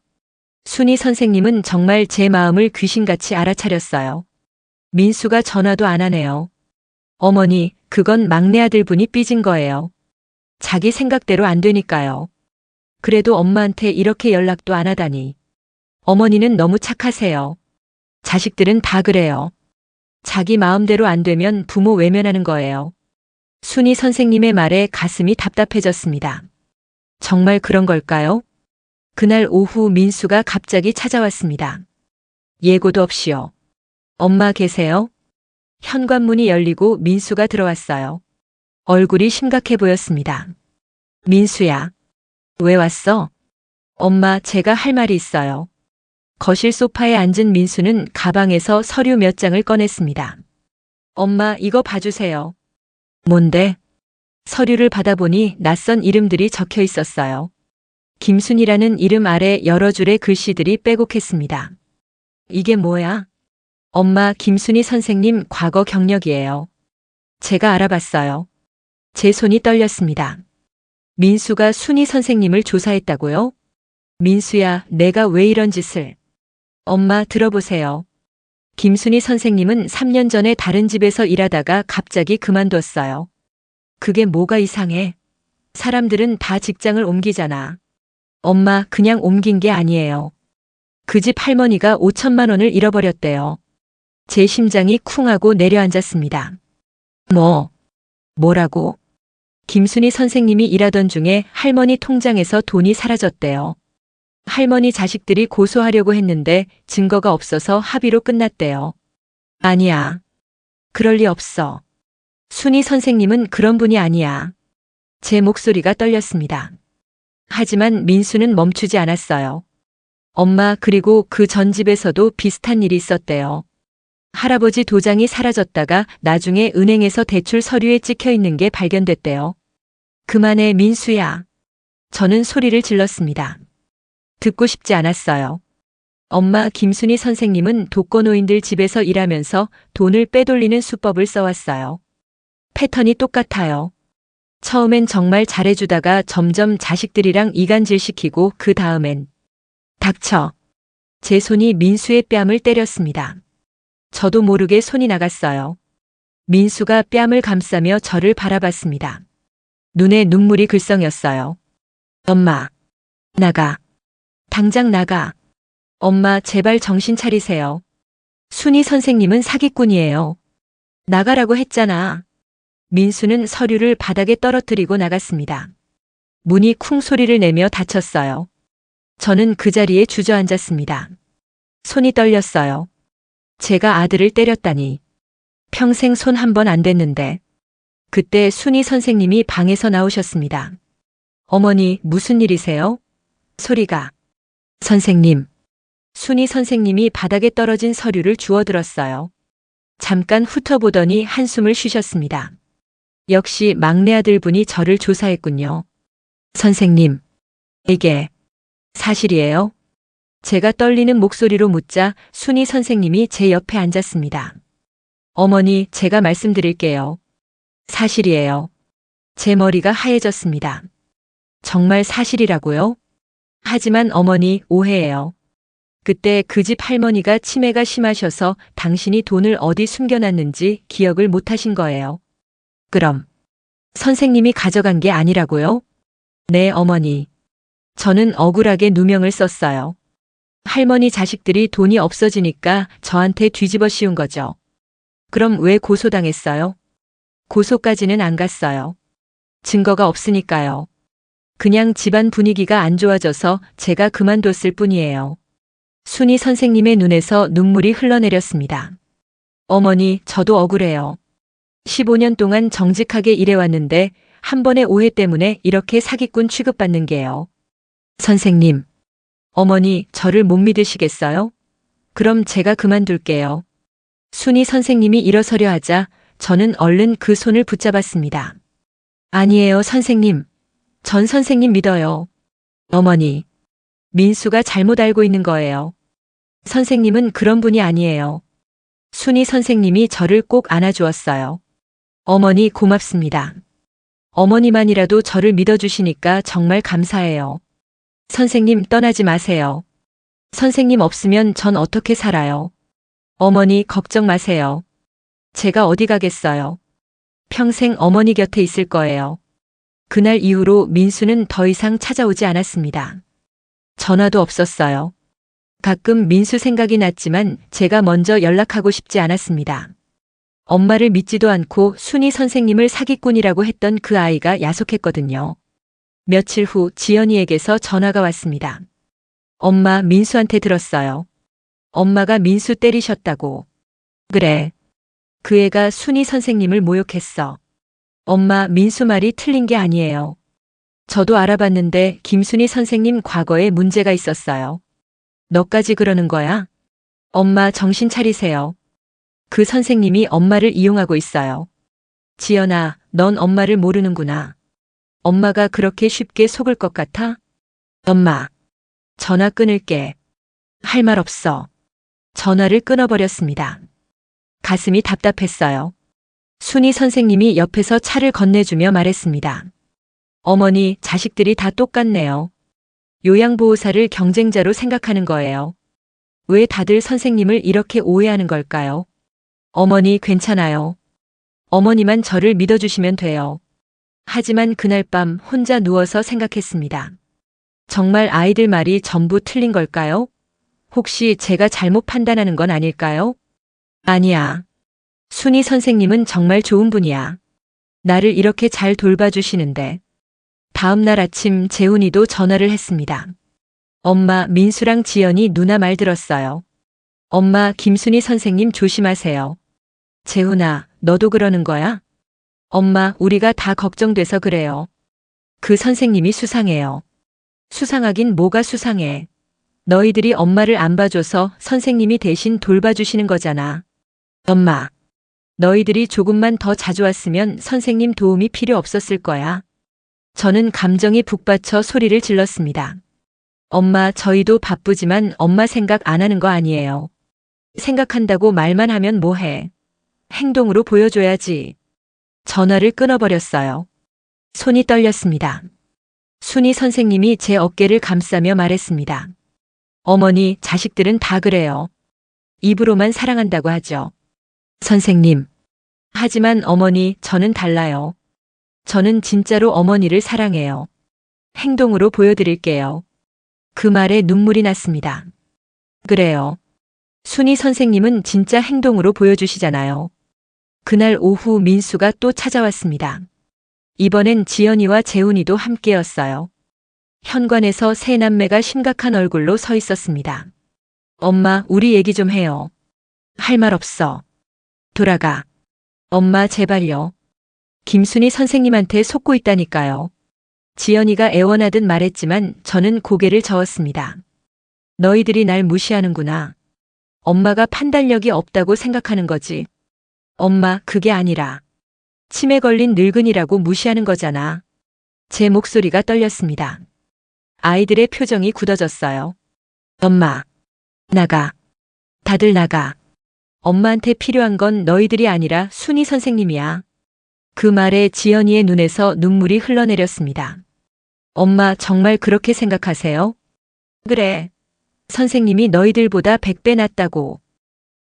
순희 선생님은 정말 제 마음을 귀신같이 알아차렸어요. 민수가 전화도 안 하네요. 어머니, 그건 막내 아들분이 삐진 거예요. 자기 생각대로 안 되니까요. 그래도 엄마한테 이렇게 연락도 안 하다니. 어머니는 너무 착하세요. 자식들은 다 그래요. 자기 마음대로 안 되면 부모 외면하는 거예요. 순희 선생님의 말에 가슴이 답답해졌습니다. 정말 그런 걸까요? 그날 오후 민수가 갑자기 찾아왔습니다. 예고도 없이요. 엄마 계세요? 현관문이 열리고 민수가 들어왔어요. 얼굴이 심각해 보였습니다. 민수야. 왜 왔어? 엄마, 제가 할 말이 있어요. 거실 소파에 앉은 민수는 가방에서 서류 몇 장을 꺼냈습니다. 엄마, 이거 봐주세요. 뭔데? 서류를 받아보니 낯선 이름들이 적혀 있었어요. 김순이라는 이름 아래 여러 줄의 글씨들이 빼곡했습니다. 이게 뭐야? 엄마, 김순이 선생님 과거 경력이에요. 제가 알아봤어요. 제 손이 떨렸습니다. 민수가 순희 선생님을 조사했다고요? 민수야, 내가 왜 이런 짓을. 엄마, 들어보세요. 김순희 선생님은 3년 전에 다른 집에서 일하다가 갑자기 그만뒀어요. 그게 뭐가 이상해? 사람들은 다 직장을 옮기잖아. 엄마, 그냥 옮긴 게 아니에요. 그 집 할머니가 5천만 원을 잃어버렸대요. 제 심장이 쿵 하고 내려앉았습니다. 뭐? 뭐라고? 김순희 선생님이 일하던 중에 할머니 통장에서 돈이 사라졌대요. 할머니 자식들이 고소하려고 했는데 증거가 없어서 합의로 끝났대요. 아니야. 그럴 리 없어. 순희 선생님은 그런 분이 아니야. 제 목소리가 떨렸습니다. 하지만 민수는 멈추지 않았어요. 엄마, 그리고 그 전 집에서도 비슷한 일이 있었대요. 할아버지 도장이 사라졌다가 나중에 은행에서 대출 서류에 찍혀 있는 게 발견됐대요. 그만해, 민수야. 저는 소리를 질렀습니다. 듣고 싶지 않았어요. 엄마, 김순희 선생님은 독거노인들 집에서 일하면서 돈을 빼돌리는 수법을 써왔어요. 패턴이 똑같아요. 처음엔 정말 잘해주다가 점점 자식들이랑 이간질시키고 그 다음엔 닥쳐. 제 손이 민수의 뺨을 때렸습니다. 저도 모르게 손이 나갔어요. 민수가 뺨을 감싸며 저를 바라봤습니다. 눈에 눈물이 글썽였어요. 엄마, 나가. 당장 나가. 엄마, 제발 정신 차리세요. 순희 선생님은 사기꾼이에요. 나가라고 했잖아. 민수는 서류를 바닥에 떨어뜨리고 나갔습니다. 문이 쿵 소리를 내며 닫혔어요. 저는 그 자리에 주저앉았습니다. 손이 떨렸어요. 제가 아들을 때렸다니. 평생 손 한 번 안 댔는데. 그때 순희 선생님이 방에서 나오셨습니다. 어머니, 무슨 일이세요? 소리가. 선생님. 순희 선생님이 바닥에 떨어진 서류를 주워들었어요. 잠깐 훑어보더니 한숨을 쉬셨습니다. 역시 막내 아들분이 저를 조사했군요. 선생님, 이게 사실이에요? 제가 떨리는 목소리로 묻자 순희 선생님이 제 옆에 앉았습니다. 어머니, 제가 말씀드릴게요. 사실이에요. 제 머리가 하얘졌습니다. 정말 사실이라고요? 하지만 어머니, 오해예요. 그때 그 집 할머니가 치매가 심하셔서 당신이 돈을 어디 숨겨놨는지 기억을 못하신 거예요. 그럼 선생님이 가져간 게 아니라고요? 네, 어머니. 저는 억울하게 누명을 썼어요. 할머니 자식들이 돈이 없어지니까 저한테 뒤집어 씌운 거죠. 그럼 왜 고소당했어요? 고소까지는 안 갔어요. 증거가 없으니까요. 그냥 집안 분위기가 안 좋아져서 제가 그만뒀을 뿐이에요. 순희 선생님의 눈에서 눈물이 흘러내렸습니다. 어머니, 저도 억울해요. 15년 동안 정직하게 일해왔는데 한 번의 오해 때문에 이렇게 사기꾼 취급받는 게요. 선생님, 어머니, 저를 못 믿으시겠어요? 그럼 제가 그만둘게요. 순희 선생님이 일어서려 하자 저는 얼른 그 손을 붙잡았습니다. 아니에요, 선생님. 전 선생님 믿어요. 어머니, 민수가 잘못 알고 있는 거예요. 선생님은 그런 분이 아니에요. 순희 선생님이 저를 꼭 안아주었어요. 어머니, 고맙습니다. 어머니만이라도 저를 믿어주시니까 정말 감사해요. 선생님, 떠나지 마세요. 선생님 없으면 전 어떻게 살아요? 어머니, 걱정 마세요. 제가 어디 가겠어요. 평생 어머니 곁에 있을 거예요. 그날 이후로 민수는 더 이상 찾아오지 않았습니다. 전화도 없었어요. 가끔 민수 생각이 났지만 제가 먼저 연락하고 싶지 않았습니다. 엄마를 믿지도 않고 순희 선생님을 사기꾼이라고 했던 그 아이가 야속했거든요. 며칠 후 지연이에게서 전화가 왔습니다. 엄마, 민수한테 들었어요. 엄마가 민수 때리셨다고. 그래. 그 애가 순희 선생님을 모욕했어. 엄마, 민수 말이 틀린 게 아니에요. 저도 알아봤는데 김순희 선생님 과거에 문제가 있었어요. 너까지 그러는 거야? 엄마, 정신 차리세요. 그 선생님이 엄마를 이용하고 있어요. 지연아, 넌 엄마를 모르는구나. 엄마가 그렇게 쉽게 속을 것 같아? 엄마, 전화 끊을게. 할 말 없어. 전화를 끊어버렸습니다. 가슴이 답답했어요. 순희 선생님이 옆에서 차를 건네주며 말했습니다. 어머니, 자식들이 다 똑같네요. 요양보호사를 경쟁자로 생각하는 거예요. 왜 다들 선생님을 이렇게 오해하는 걸까요? 어머니, 괜찮아요. 어머니만 저를 믿어주시면 돼요. 하지만 그날 밤 혼자 누워서 생각했습니다. 정말 아이들 말이 전부 틀린 걸까요? 혹시 제가 잘못 판단하는 건 아닐까요? 아니야. 순희 선생님은 정말 좋은 분이야. 나를 이렇게 잘 돌봐주시는데. 다음 날 아침 재훈이도 전화를 했습니다. 엄마, 민수랑 지연이 누나 말 들었어요. 엄마, 김순희 선생님 조심하세요. 재훈아, 너도 그러는 거야? 엄마, 우리가 다 걱정돼서 그래요. 그 선생님이 수상해요. 수상하긴 뭐가 수상해. 너희들이 엄마를 안 봐줘서 선생님이 대신 돌봐주시는 거잖아. 엄마, 너희들이 조금만 더 자주 왔으면 선생님 도움이 필요 없었을 거야. 저는 감정이 북받쳐 소리를 질렀습니다. 엄마, 저희도 바쁘지만 엄마 생각 안 하는 거 아니에요. 생각한다고 말만 하면 뭐해. 행동으로 보여줘야지. 전화를 끊어버렸어요. 손이 떨렸습니다. 순희 선생님이 제 어깨를 감싸며 말했습니다. 어머니, 자식들은 다 그래요. 입으로만 사랑한다고 하죠. 선생님. 하지만 어머니, 저는 달라요. 저는 진짜로 어머니를 사랑해요. 행동으로 보여드릴게요. 그 말에 눈물이 났습니다. 그래요. 순희 선생님은 진짜 행동으로 보여주시잖아요. 그날 오후 민수가 또 찾아왔습니다. 이번엔 지연이와 재훈이도 함께였어요. 현관에서 세 남매가 심각한 얼굴로 서 있었습니다. 엄마, 우리 얘기 좀 해요. 할 말 없어. 돌아가. 엄마, 제발요. 김순희 선생님한테 속고 있다니까요. 지연이가 애원하듯 말했지만 저는 고개를 저었습니다. 너희들이 날 무시하는구나. 엄마가 판단력이 없다고 생각하는 거지. 엄마, 그게 아니라 치매 걸린 늙은이라고 무시하는 거잖아. 제 목소리가 떨렸습니다. 아이들의 표정이 굳어졌어요. 엄마, 나가. 다들 나가. 엄마한테 필요한 건 너희들이 아니라 순희 선생님이야. 그 말에 지연이의 눈에서 눈물이 흘러내렸습니다. 엄마, 정말 그렇게 생각하세요? 그래. 선생님이 너희들보다 100배 낫다고.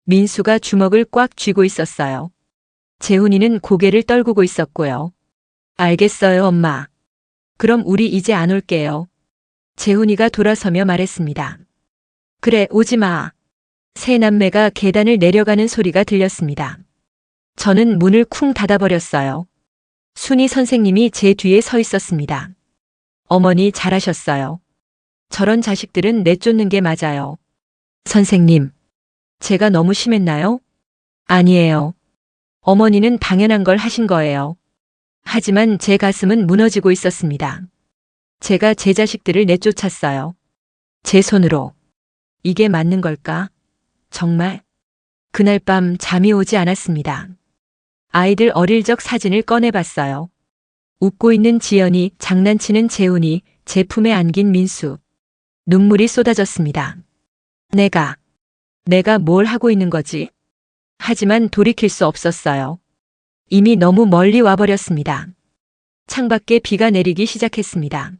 민수가 주먹을 꽉 쥐고 있었어요. 재훈이는 고개를 떨구고 있었고요. 알겠어요, 엄마. 그럼 우리 이제 안 올게요. 재훈이가 돌아서며 말했습니다. 그래, 오지 마. 세 남매가 계단을 내려가는 소리가 들렸습니다. 저는 문을 쿵 닫아버렸어요. 순희 선생님이 제 뒤에 서 있었습니다. 어머니, 잘하셨어요. 저런 자식들은 내쫓는 게 맞아요. 선생님, 제가 너무 심했나요? 아니에요. 어머니는 당연한 걸 하신 거예요. 하지만 제 가슴은 무너지고 있었습니다. 제가 제 자식들을 내쫓았어요. 제 손으로. 이게 맞는 걸까? 정말? 그날 밤 잠이 오지 않았습니다. 아이들 어릴 적 사진을 꺼내봤어요. 웃고 있는 지연이, 장난치는 재훈이, 제 품에 안긴 민수. 눈물이 쏟아졌습니다. 내가 뭘 하고 있는 거지? 하지만 돌이킬 수 없었어요. 이미 너무 멀리 와버렸습니다. 창밖에 비가 내리기 시작했습니다.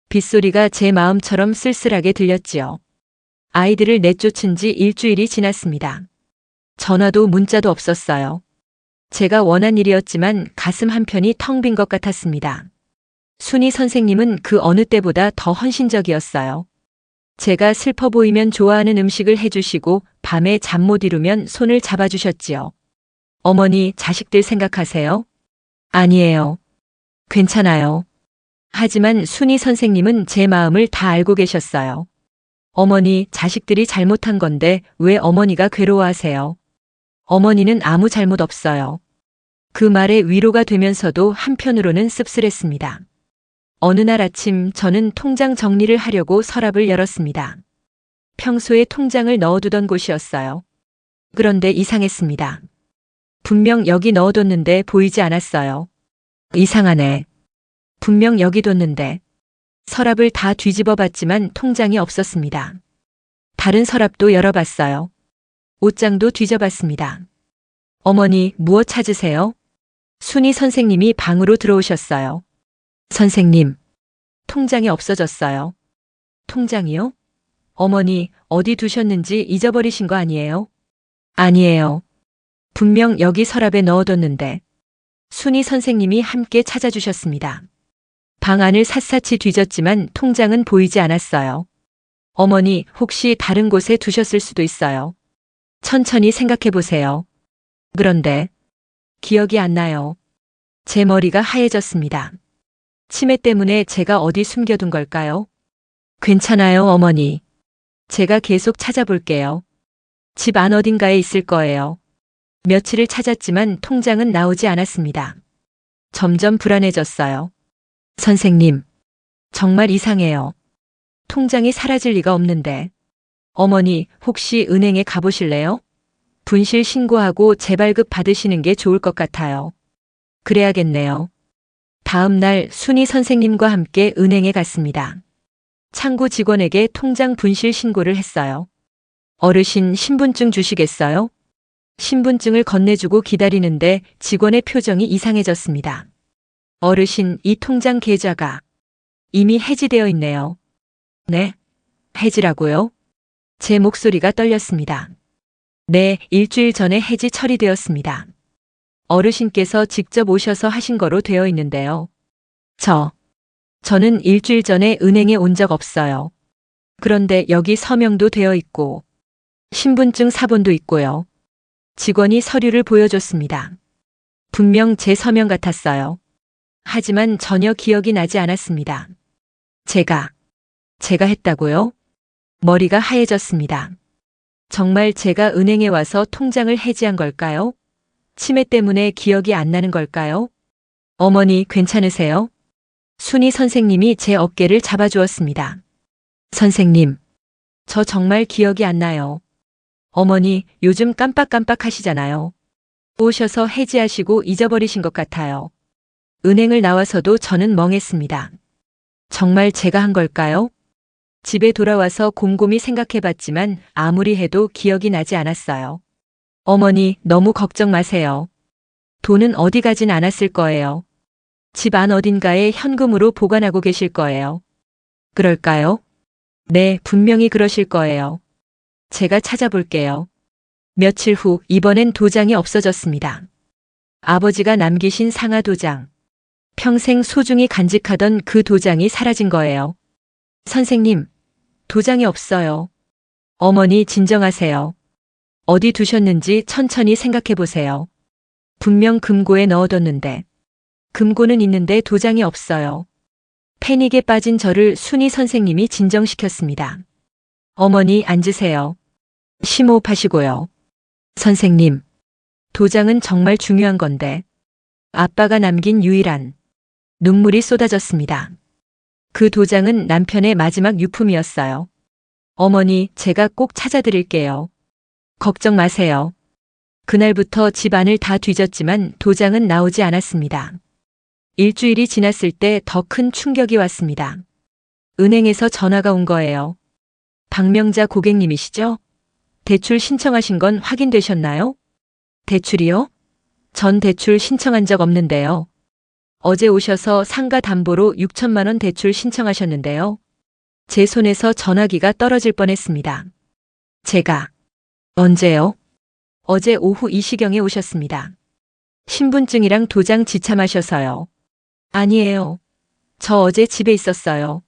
빗소리가 제 마음처럼 쓸쓸하게 들렸지요. 아이들을 내쫓은 지 일주일이 지났습니다. 전화도 문자도 없었어요. 제가 원한 일이었지만 가슴 한편이 텅 빈 것 같았습니다. 순희 선생님은 그 어느 때보다 더 헌신적이었어요. 제가 슬퍼 보이면 좋아하는 음식을 해주시고 밤에 잠 못 이루면 손을 잡아주셨지요. 어머니, 자식들 생각하세요? 아니에요. 괜찮아요. 하지만 순희 선생님은 제 마음을 다 알고 계셨어요. 어머니, 자식들이 잘못한 건데 왜 어머니가 괴로워하세요? 어머니는 아무 잘못 없어요. 그 말에 위로가 되면서도 한편으로는 씁쓸했습니다. 어느 날 아침 저는 통장 정리를 하려고 서랍을 열었습니다. 평소에 통장을 넣어두던 곳이었어요. 그런데 이상했습니다. 분명 여기 넣어뒀는데 보이지 않았어요. 이상하네. 분명 여기 뒀는데. 서랍을 다 뒤집어 봤지만 통장이 없었습니다. 다른 서랍도 열어봤어요. 옷장도 뒤져봤습니다. 어머니, 무엇 찾으세요? 순희 선생님이 방으로 들어오셨어요. 선생님, 통장이 없어졌어요. 통장이요? 어머니, 어디 두셨는지 잊어버리신 거 아니에요? 아니에요. 분명 여기 서랍에 넣어뒀는데. 순희 선생님이 함께 찾아주셨습니다. 방 안을 샅샅이 뒤졌지만 통장은 보이지 않았어요. 어머니, 혹시 다른 곳에 두셨을 수도 있어요. 천천히 생각해 보세요. 그런데 기억이 안 나요. 제 머리가 하얘졌습니다. 치매 때문에 제가 어디 숨겨둔 걸까요? 괜찮아요, 어머니. 제가 계속 찾아볼게요. 집 안 어딘가에 있을 거예요. 며칠을 찾았지만 통장은 나오지 않았습니다. 점점 불안해졌어요. 선생님, 정말 이상해요. 통장이 사라질 리가 없는데. 어머니, 혹시 은행에 가보실래요? 분실 신고하고 재발급 받으시는 게 좋을 것 같아요. 그래야겠네요. 다음 날 순희 선생님과 함께 은행에 갔습니다. 창구 직원에게 통장 분실 신고를 했어요. 어르신 신분증 주시겠어요? 신분증을 건네주고 기다리는데 직원의 표정이 이상해졌습니다. 어르신, 이 통장 계좌가 이미 해지되어 있네요. 네? 해지라고요? 제 목소리가 떨렸습니다. 네, 일주일 전에 해지 처리되었습니다. 어르신께서 직접 오셔서 하신 거로 되어 있는데요. 저는 일주일 전에 은행에 온 적 없어요. 그런데 여기 서명도 되어 있고, 신분증 사본도 있고요. 직원이 서류를 보여줬습니다. 분명 제 서명 같았어요. 하지만 전혀 기억이 나지 않았습니다. 제가 했다고요? 머리가 하얘졌습니다. 정말 제가 은행에 와서 통장을 해지한 걸까요? 치매 때문에 기억이 안 나는 걸까요? 어머니, 괜찮으세요? 순희 선생님이 제 어깨를 잡아주었습니다. 선생님, 저 정말 기억이 안 나요. 어머니, 요즘 깜빡깜빡 하시잖아요. 오셔서 해지하시고 잊어버리신 것 같아요. 은행을 나와서도 저는 멍했습니다. 정말 제가 한 걸까요? 집에 돌아와서 곰곰이 생각해봤지만 아무리 해도 기억이 나지 않았어요. 어머니, 너무 걱정 마세요. 돈은 어디 가진 않았을 거예요. 집 안 어딘가에 현금으로 보관하고 계실 거예요. 그럴까요? 네, 분명히 그러실 거예요. 제가 찾아볼게요. 며칠 후 이번엔 도장이 없어졌습니다. 아버지가 남기신 상하 도장. 평생 소중히 간직하던 그 도장이 사라진 거예요. 선생님, 도장이 없어요. 어머니, 진정하세요. 어디 두셨는지 천천히 생각해 보세요. 분명 금고에 넣어뒀는데. 금고는 있는데 도장이 없어요. 패닉에 빠진 저를 순희 선생님이 진정시켰습니다. 어머니, 앉으세요. 심호흡하시고요. 선생님, 도장은 정말 중요한 건데. 아빠가 남긴 유일한. 눈물이 쏟아졌습니다. 그 도장은 남편의 마지막 유품이었어요. 어머니, 제가 꼭 찾아드릴게요. 걱정 마세요. 그날부터 집안을 다 뒤졌지만 도장은 나오지 않았습니다. 일주일이 지났을 때 더 큰 충격이 왔습니다. 은행에서 전화가 온 거예요. 박명자 고객님이시죠? 대출 신청하신 건 확인되셨나요? 대출이요? 전 대출 신청한 적 없는데요. 어제 오셔서 상가 담보로 6천만 원 대출 신청하셨는데요. 제 손에서 전화기가 떨어질 뻔했습니다. 제가 언제요? 어제 오후 이 시경에 오셨습니다. 신분증이랑 도장 지참하셔서요. 아니에요. 저 어제 집에 있었어요.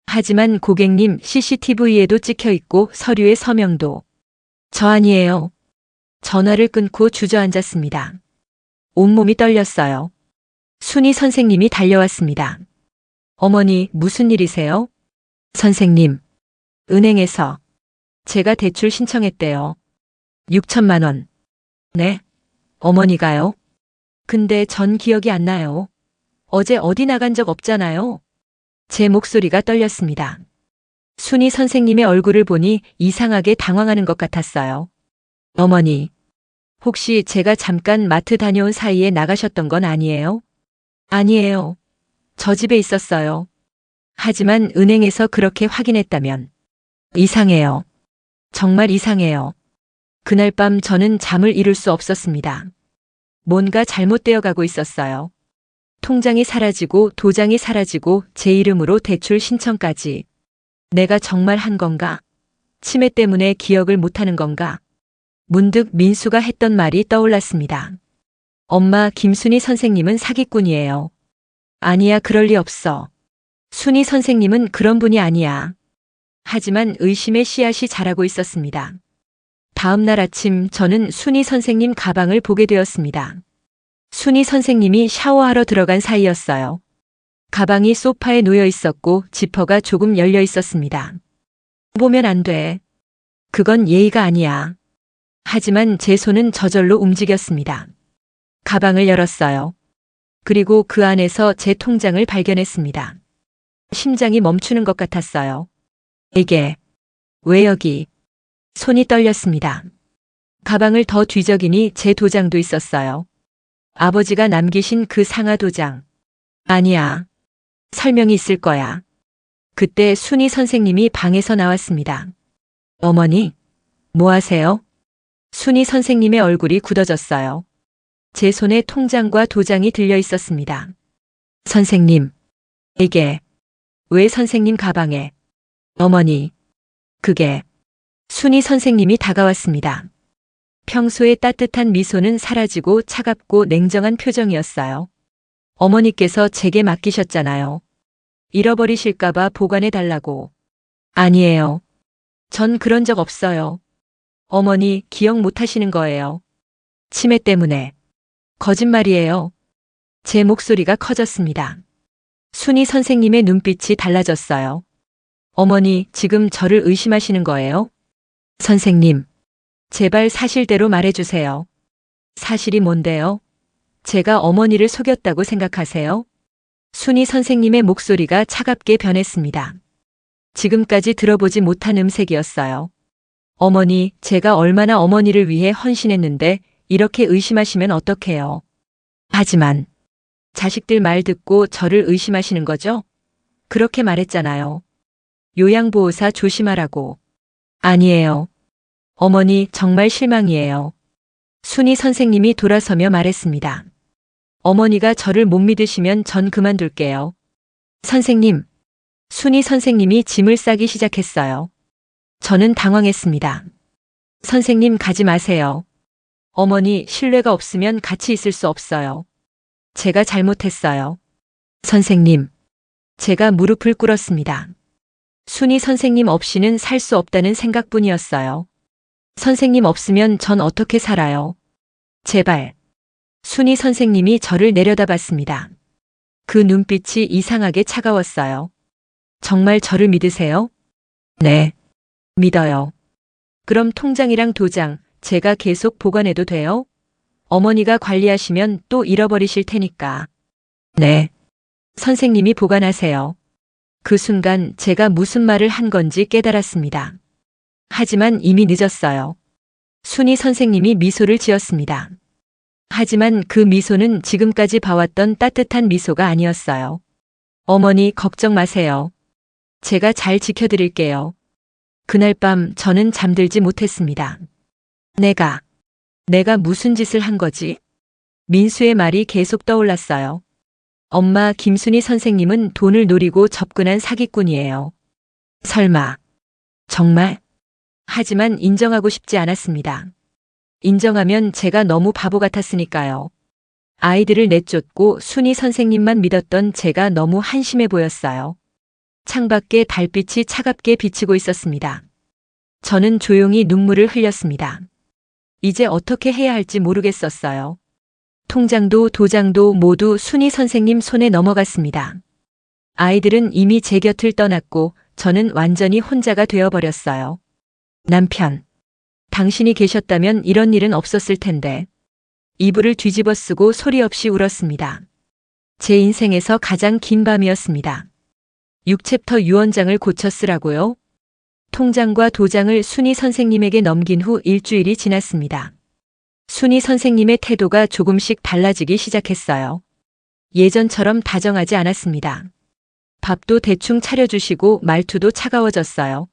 하지만 고객님 CCTV에도 찍혀 있고 서류에 서명도. 저 아니에요. 전화를 끊고 주저앉았습니다. 온몸이 떨렸어요. 순희 선생님이 달려왔습니다. 어머니, 무슨 일이세요? 선생님, 은행에서 제가 대출 신청했대요. 6천만 원. 네? 어머니가요? 근데 전 기억이 안 나요. 어제 어디 나간 적 없잖아요. 제 목소리가 떨렸습니다. 순희 선생님의 얼굴을 보니 이상하게 당황하는 것 같았어요. 어머니, 혹시 제가 잠깐 마트 다녀온 사이에 나가셨던 건 아니에요? 아니에요. 저 집에 있었어요. 하지만 은행에서 그렇게 확인했다면 이상해요. 정말 이상해요. 그날 밤 저는 잠을 이룰 수 없었습니다. 뭔가 잘못되어 가고 있었어요. 통장이 사라지고 도장이 사라지고 제 이름으로 대출 신청까지. 내가 정말 한 건가? 치매 때문에 기억을 못하는 건가? 문득 민수가 했던 말이 떠올랐습니다. 엄마, 김순희 선생님은 사기꾼이에요. 아니야, 그럴 리 없어. 순희 선생님은 그런 분이 아니야. 하지만 의심의 씨앗이 자라고 있었습니다. 다음 날 아침 저는 순희 선생님 가방을 보게 되었습니다. 순이 선생님이 샤워하러 들어간 사이였어요. 가방이 소파에 놓여 있었고 지퍼가 조금 열려 있었습니다. 보면 안 돼. 그건 예의가 아니야. 하지만 제 손은 저절로 움직였습니다. 가방을 열었어요. 그리고 그 안에서 제 통장을 발견했습니다. 심장이 멈추는 것 같았어요. 이게 왜 여기? 손이 떨렸습니다. 가방을 더 뒤적이니 제 도장도 있었어요. 아버지가 남기신 그 상하 도장. 아니야. 설명이 있을 거야. 그때 순이 선생님이 방에서 나왔습니다. 어머니, 뭐 하세요? 순이 선생님의 얼굴이 굳어졌어요. 제 손에 통장과 도장이 들려 있었습니다. 선생님, 이게 왜 선생님 가방에? 어머니, 그게 순이 선생님이 다가왔습니다. 평소의 따뜻한 미소는 사라지고 차갑고 냉정한 표정이었어요. 어머니께서 제게 맡기셨잖아요. 잃어버리실까봐 보관해 달라고. 아니에요. 전 그런 적 없어요. 어머니 기억 못 하시는 거예요. 치매 때문에. 거짓말이에요. 제 목소리가 커졌습니다. 순이 선생님의 눈빛이 달라졌어요. 어머니 지금 저를 의심하시는 거예요? 선생님, 제발 사실대로 말해주세요. 사실이 뭔데요? 제가 어머니를 속였다고 생각하세요? 순이 선생님의 목소리가 차갑게 변했습니다. 지금까지 들어보지 못한 음색이었어요. 어머니, 제가 얼마나 어머니를 위해 헌신했는데 이렇게 의심하시면 어떡해요. 하지만 자식들 말 듣고 저를 의심하시는 거죠? 그렇게 말했잖아요. 요양보호사 조심하라고. 아니에요. 어머니 정말 실망이에요. 순이 선생님이 돌아서며 말했습니다. 어머니가 저를 못 믿으시면 전 그만둘게요. 선생님, 순이 선생님이 짐을 싸기 시작했어요. 저는 당황했습니다. 선생님 가지 마세요. 어머니 신뢰가 없으면 같이 있을 수 없어요. 제가 잘못했어요. 선생님, 제가 무릎을 꿇었습니다. 순이 선생님 없이는 살 수 없다는 생각뿐이었어요. 선생님 없으면 전 어떻게 살아요? 제발. 순이 선생님이 저를 내려다봤습니다. 그 눈빛이 이상하게 차가웠어요. 정말 저를 믿으세요? 네, 믿어요. 그럼 통장이랑 도장 제가 계속 보관해도 돼요? 어머니가 관리하시면 또 잃어버리실 테니까. 네. 선생님이 보관하세요. 그 순간 제가 무슨 말을 한 건지 깨달았습니다. 하지만 이미 늦었어요. 순이 선생님이 미소를 지었습니다. 하지만 그 미소는 지금까지 봐왔던 따뜻한 미소가 아니었어요. 어머니 걱정 마세요. 제가 잘 지켜드릴게요. 그날 밤 저는 잠들지 못했습니다. 내가 무슨 짓을 한 거지? 민수의 말이 계속 떠올랐어요. 엄마, 김순이 선생님은 돈을 노리고 접근한 사기꾼이에요. 설마. 정말? 하지만 인정하고 싶지 않았습니다. 인정하면 제가 너무 바보 같았으니까요. 아이들을 내쫓고 순이 선생님만 믿었던 제가 너무 한심해 보였어요. 창밖에 달빛이 차갑게 비치고 있었습니다. 저는 조용히 눈물을 흘렸습니다. 이제 어떻게 해야 할지 모르겠었어요. 통장도 도장도 모두 순이 선생님 손에 넘어갔습니다. 아이들은 이미 제 곁을 떠났고 저는 완전히 혼자가 되어버렸어요. 남편, 당신이 계셨다면 이런 일은 없었을 텐데. 이불을 뒤집어 쓰고 소리 없이 울었습니다. 제 인생에서 가장 긴 밤이었습니다. 6챕터 유언장을 고쳐 쓰라고요? 통장과 도장을 순이 선생님에게 넘긴 후 일주일이 지났습니다. 순이 선생님의 태도가 조금씩 달라지기 시작했어요. 예전처럼 다정하지 않았습니다. 밥도 대충 차려주시고 말투도 차가워졌어요.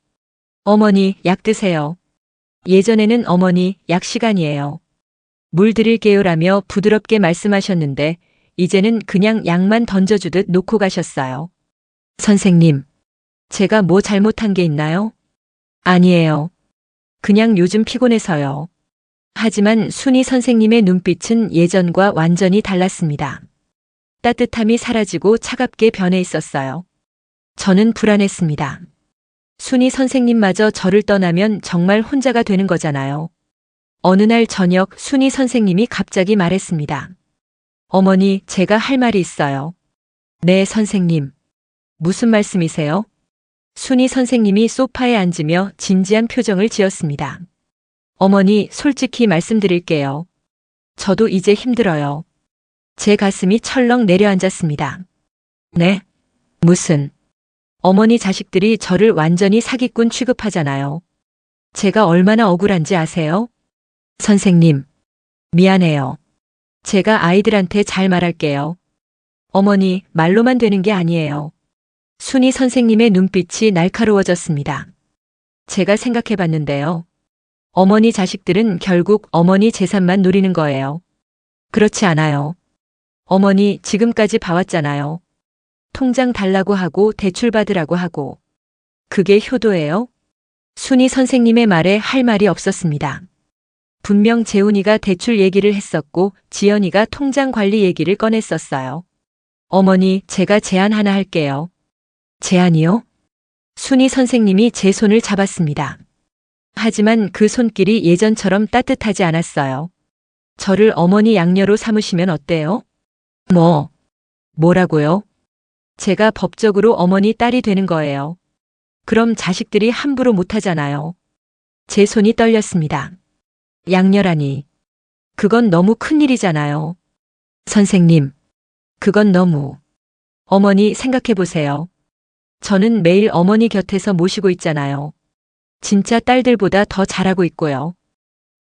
어머니, 약 드세요. 예전에는 어머니, 약 시간이에요. 물 드릴게요라며 부드럽게 말씀하셨는데 이제는 그냥 약만 던져주듯 놓고 가셨어요. 선생님, 제가 뭐 잘못한 게 있나요? 아니에요. 그냥 요즘 피곤해서요. 하지만 순이 선생님의 눈빛은 예전과 완전히 달랐습니다. 따뜻함이 사라지고 차갑게 변해 있었어요. 저는 불안했습니다. 순이 선생님마저 저를 떠나면 정말 혼자가 되는 거잖아요. 어느 날 저녁 순이 선생님이 갑자기 말했습니다. 어머니, 제가 할 말이 있어요. 네, 선생님. 무슨 말씀이세요? 순이 선생님이 소파에 앉으며 진지한 표정을 지었습니다. 어머니, 솔직히 말씀드릴게요. 저도 이제 힘들어요. 제 가슴이 철렁 내려앉았습니다. 네? 무슨? 어머니 자식들이 저를 완전히 사기꾼 취급하잖아요. 제가 얼마나 억울한지 아세요? 선생님, 미안해요. 제가 아이들한테 잘 말할게요. 어머니, 말로만 되는 게 아니에요. 순이 선생님의 눈빛이 날카로워졌습니다. 제가 생각해 봤는데요. 어머니 자식들은 결국 어머니 재산만 노리는 거예요. 그렇지 않아요. 어머니 지금까지 봐왔잖아요. 통장 달라고 하고 대출 받으라고 하고. 그게 효도예요? 순이 선생님의 말에 할 말이 없었습니다. 분명 재훈이가 대출 얘기를 했었고 지연이가 통장 관리 얘기를 꺼냈었어요. 어머니, 제가 제안 하나 할게요. 제안이요? 순이 선생님이 제 손을 잡았습니다. 하지만 그 손길이 예전처럼 따뜻하지 않았어요. 저를 어머니 양녀로 삼으시면 어때요? 뭐라고요? 제가 법적으로 어머니 딸이 되는 거예요. 그럼 자식들이 함부로 못하잖아요. 제 손이 떨렸습니다. 양녀라니. 그건 너무 큰일이잖아요. 선생님, 그건 너무. 어머니 생각해 보세요. 저는 매일 어머니 곁에서 모시고 있잖아요. 진짜 딸들보다 더 잘하고 있고요.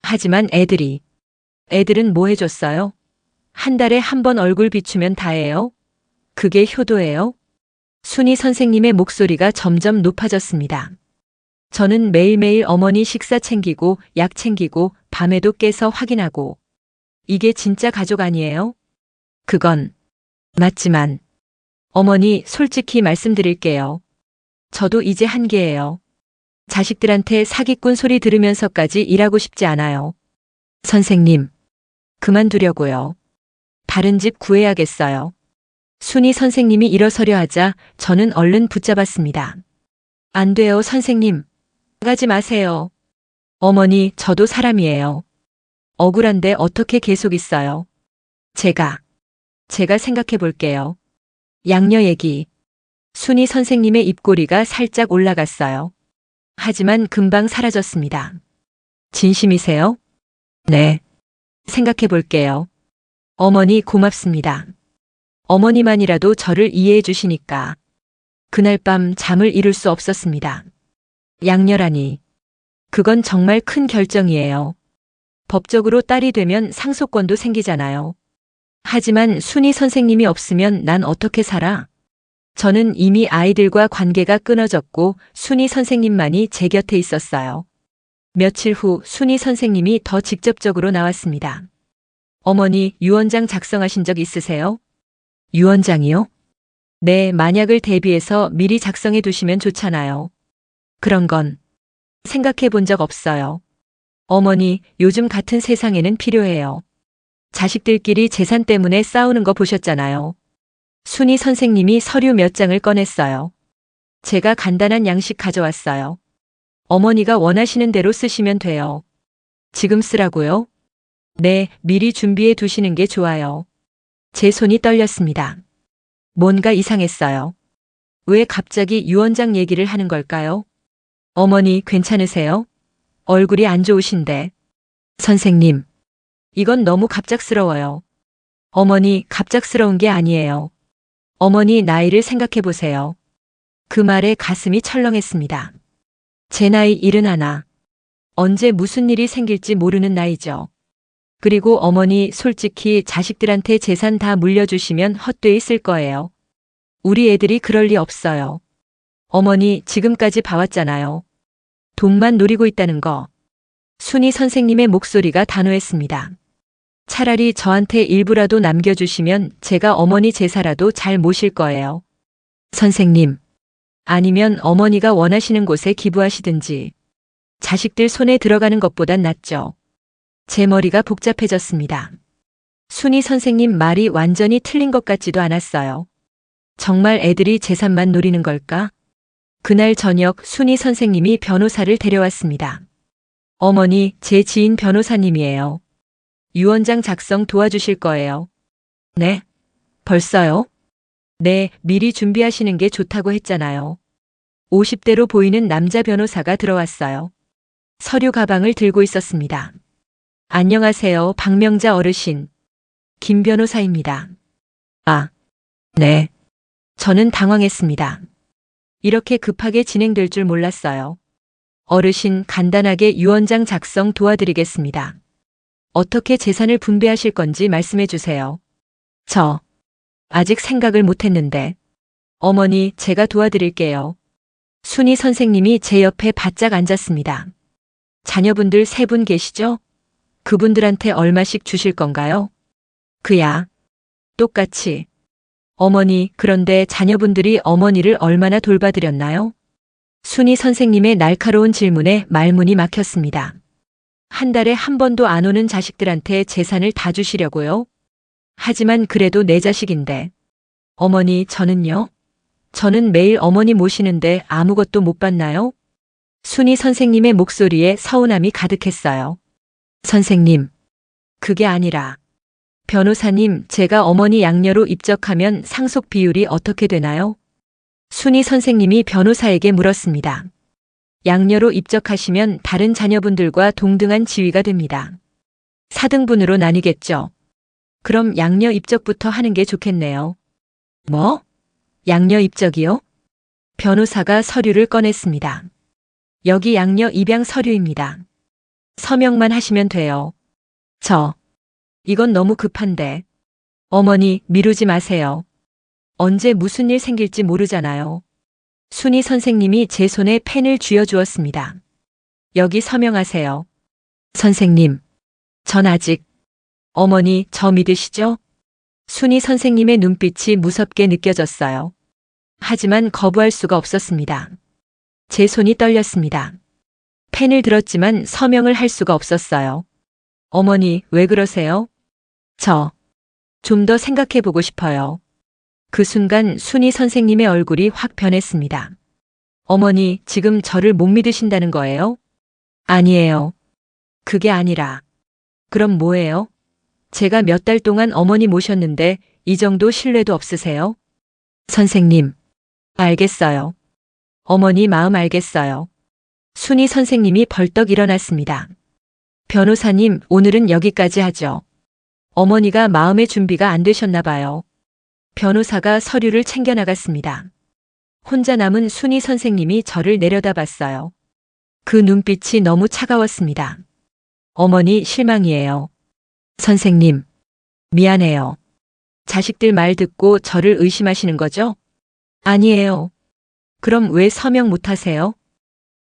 하지만 애들은 뭐 해줬어요? 한 달에 한 번 얼굴 비추면 다예요? 그게 효도예요? 순이 선생님의 목소리가 점점 높아졌습니다. 저는 매일매일 어머니 식사 챙기고 약 챙기고 밤에도 깨서 확인하고. 이게 진짜 가족 아니에요? 그건 맞지만 어머니 솔직히 말씀드릴게요. 저도 이제 한계예요. 자식들한테 사기꾼 소리 들으면서까지 일하고 싶지 않아요. 선생님, 그만두려고요. 다른 집 구해야겠어요. 순이 선생님이 일어서려 하자 저는 얼른 붙잡았습니다. 안 돼요, 선생님. 나가지 마세요. 어머니, 저도 사람이에요. 억울한데 어떻게 계속 있어요? 제가 생각해 볼게요. 양녀 얘기. 순이 선생님의 입꼬리가 살짝 올라갔어요. 하지만 금방 사라졌습니다. 진심이세요? 네. 생각해 볼게요. 어머니 고맙습니다. 어머니만이라도 저를 이해해 주시니까. 그날 밤 잠을 이룰 수 없었습니다. 양녀라니. 그건 정말 큰 결정이에요. 법적으로 딸이 되면 상속권도 생기잖아요. 하지만 순이 선생님이 없으면 난 어떻게 살아? 저는 이미 아이들과 관계가 끊어졌고 순이 선생님만이 제 곁에 있었어요. 며칠 후 순이 선생님이 더 직접적으로 나왔습니다. 어머니, 유언장 작성하신 적 있으세요? 유언장이요? 네, 만약을 대비해서 미리 작성해 두시면 좋잖아요. 그런 건 생각해 본 적 없어요. 어머니, 요즘 같은 세상에는 필요해요. 자식들끼리 재산 때문에 싸우는 거 보셨잖아요. 순이 선생님이 서류 몇 장을 꺼냈어요. 제가 간단한 양식 가져왔어요. 어머니가 원하시는 대로 쓰시면 돼요. 지금 쓰라고요? 네, 미리 준비해 두시는 게 좋아요. 제 손이 떨렸습니다. 뭔가 이상했어요. 왜 갑자기 유언장 얘기를 하는 걸까요? 어머니, 괜찮으세요? 얼굴이 안 좋으신데. 선생님, 이건 너무 갑작스러워요. 어머니, 갑작스러운 게 아니에요. 어머니 나이를 생각해 보세요. 그 말에 가슴이 철렁했습니다. 제 나이 71. 언제 무슨 일이 생길지 모르는 나이죠. 그리고 어머니 솔직히 자식들한테 재산 다 물려주시면 헛되이 쓸 거예요. 우리 애들이 그럴 리 없어요. 어머니 지금까지 봐왔잖아요. 돈만 노리고 있다는 거. 순이 선생님의 목소리가 단호했습니다. 차라리 저한테 일부라도 남겨주시면 제가 어머니 제사라도 잘 모실 거예요. 선생님. 아니면 어머니가 원하시는 곳에 기부하시든지. 자식들 손에 들어가는 것보단 낫죠. 제 머리가 복잡해졌습니다. 순이 선생님 말이 완전히 틀린 것 같지도 않았어요. 정말 애들이 재산만 노리는 걸까? 그날 저녁 순이 선생님이 변호사를 데려왔습니다. 어머니, 제 지인 변호사님이에요. 유언장 작성 도와주실 거예요. 네? 벌써요? 네, 미리 준비하시는 게 좋다고 했잖아요. 50대로 보이는 남자 변호사가 들어왔어요. 서류 가방을 들고 있었습니다. 안녕하세요, 박명자 어르신. 김 변호사입니다. 아, 네. 저는 당황했습니다. 이렇게 급하게 진행될 줄 몰랐어요. 어르신, 간단하게 유언장 작성 도와드리겠습니다. 어떻게 재산을 분배하실 건지 말씀해 주세요. 저, 아직 생각을 못 했는데. 어머니, 제가 도와드릴게요. 순희 선생님이 제 옆에 바짝 앉았습니다. 자녀분들 3분 계시죠? 그분들한테 얼마씩 주실 건가요? 그야. 똑같이. 어머니, 그런데 자녀분들이 어머니를 얼마나 돌봐드렸나요? 순희 선생님의 날카로운 질문에 말문이 막혔습니다. 한 달에 한 번도 안 오는 자식들한테 재산을 다 주시려고요? 하지만 그래도 내 자식인데. 어머니, 저는요? 저는 매일 어머니 모시는데 아무것도 못 받나요? 순희 선생님의 목소리에 서운함이 가득했어요. 선생님, 그게 아니라. 변호사님, 제가 어머니 양녀로 입적하면 상속 비율이 어떻게 되나요? 순희 선생님이 변호사에게 물었습니다. 양녀로 입적하시면 다른 자녀분들과 동등한 지위가 됩니다. 4등분으로 나뉘겠죠. 그럼 양녀 입적부터 하는 게 좋겠네요. 뭐? 양녀 입적이요? 변호사가 서류를 꺼냈습니다. 여기 양녀 입양 서류입니다. 서명만 하시면 돼요. 이건 너무 급한데. 어머니, 미루지 마세요. 언제 무슨 일 생길지 모르잖아요. 순희 선생님이 제 손에 펜을 쥐어주었습니다. 여기 서명하세요. 선생님, 전 아직. 어머니, 저 믿으시죠? 순희 선생님의 눈빛이 무섭게 느껴졌어요. 하지만 거부할 수가 없었습니다. 제 손이 떨렸습니다. 펜을 들었지만 서명을 할 수가 없었어요. 어머니, 왜 그러세요? 좀 더 생각해 보고 싶어요. 그 순간 순희 선생님의 얼굴이 확 변했습니다. 어머니, 지금 저를 못 믿으신다는 거예요? 아니에요. 그게 아니라. 그럼 뭐예요? 제가 몇 달 동안 어머니 모셨는데 이 정도 신뢰도 없으세요? 선생님, 알겠어요. 어머니 마음 알겠어요. 순희 선생님이 벌떡 일어났습니다. 변호사님, 오늘은 여기까지 하죠. 어머니가 마음의 준비가 안 되셨나 봐요. 변호사가 서류를 챙겨 나갔습니다. 혼자 남은 순희 선생님이 저를 내려다봤어요. 그 눈빛이 너무 차가웠습니다. 어머니, 실망이에요. 선생님, 미안해요. 자식들 말 듣고 저를 의심하시는 거죠? 아니에요. 그럼 왜 서명 못하세요?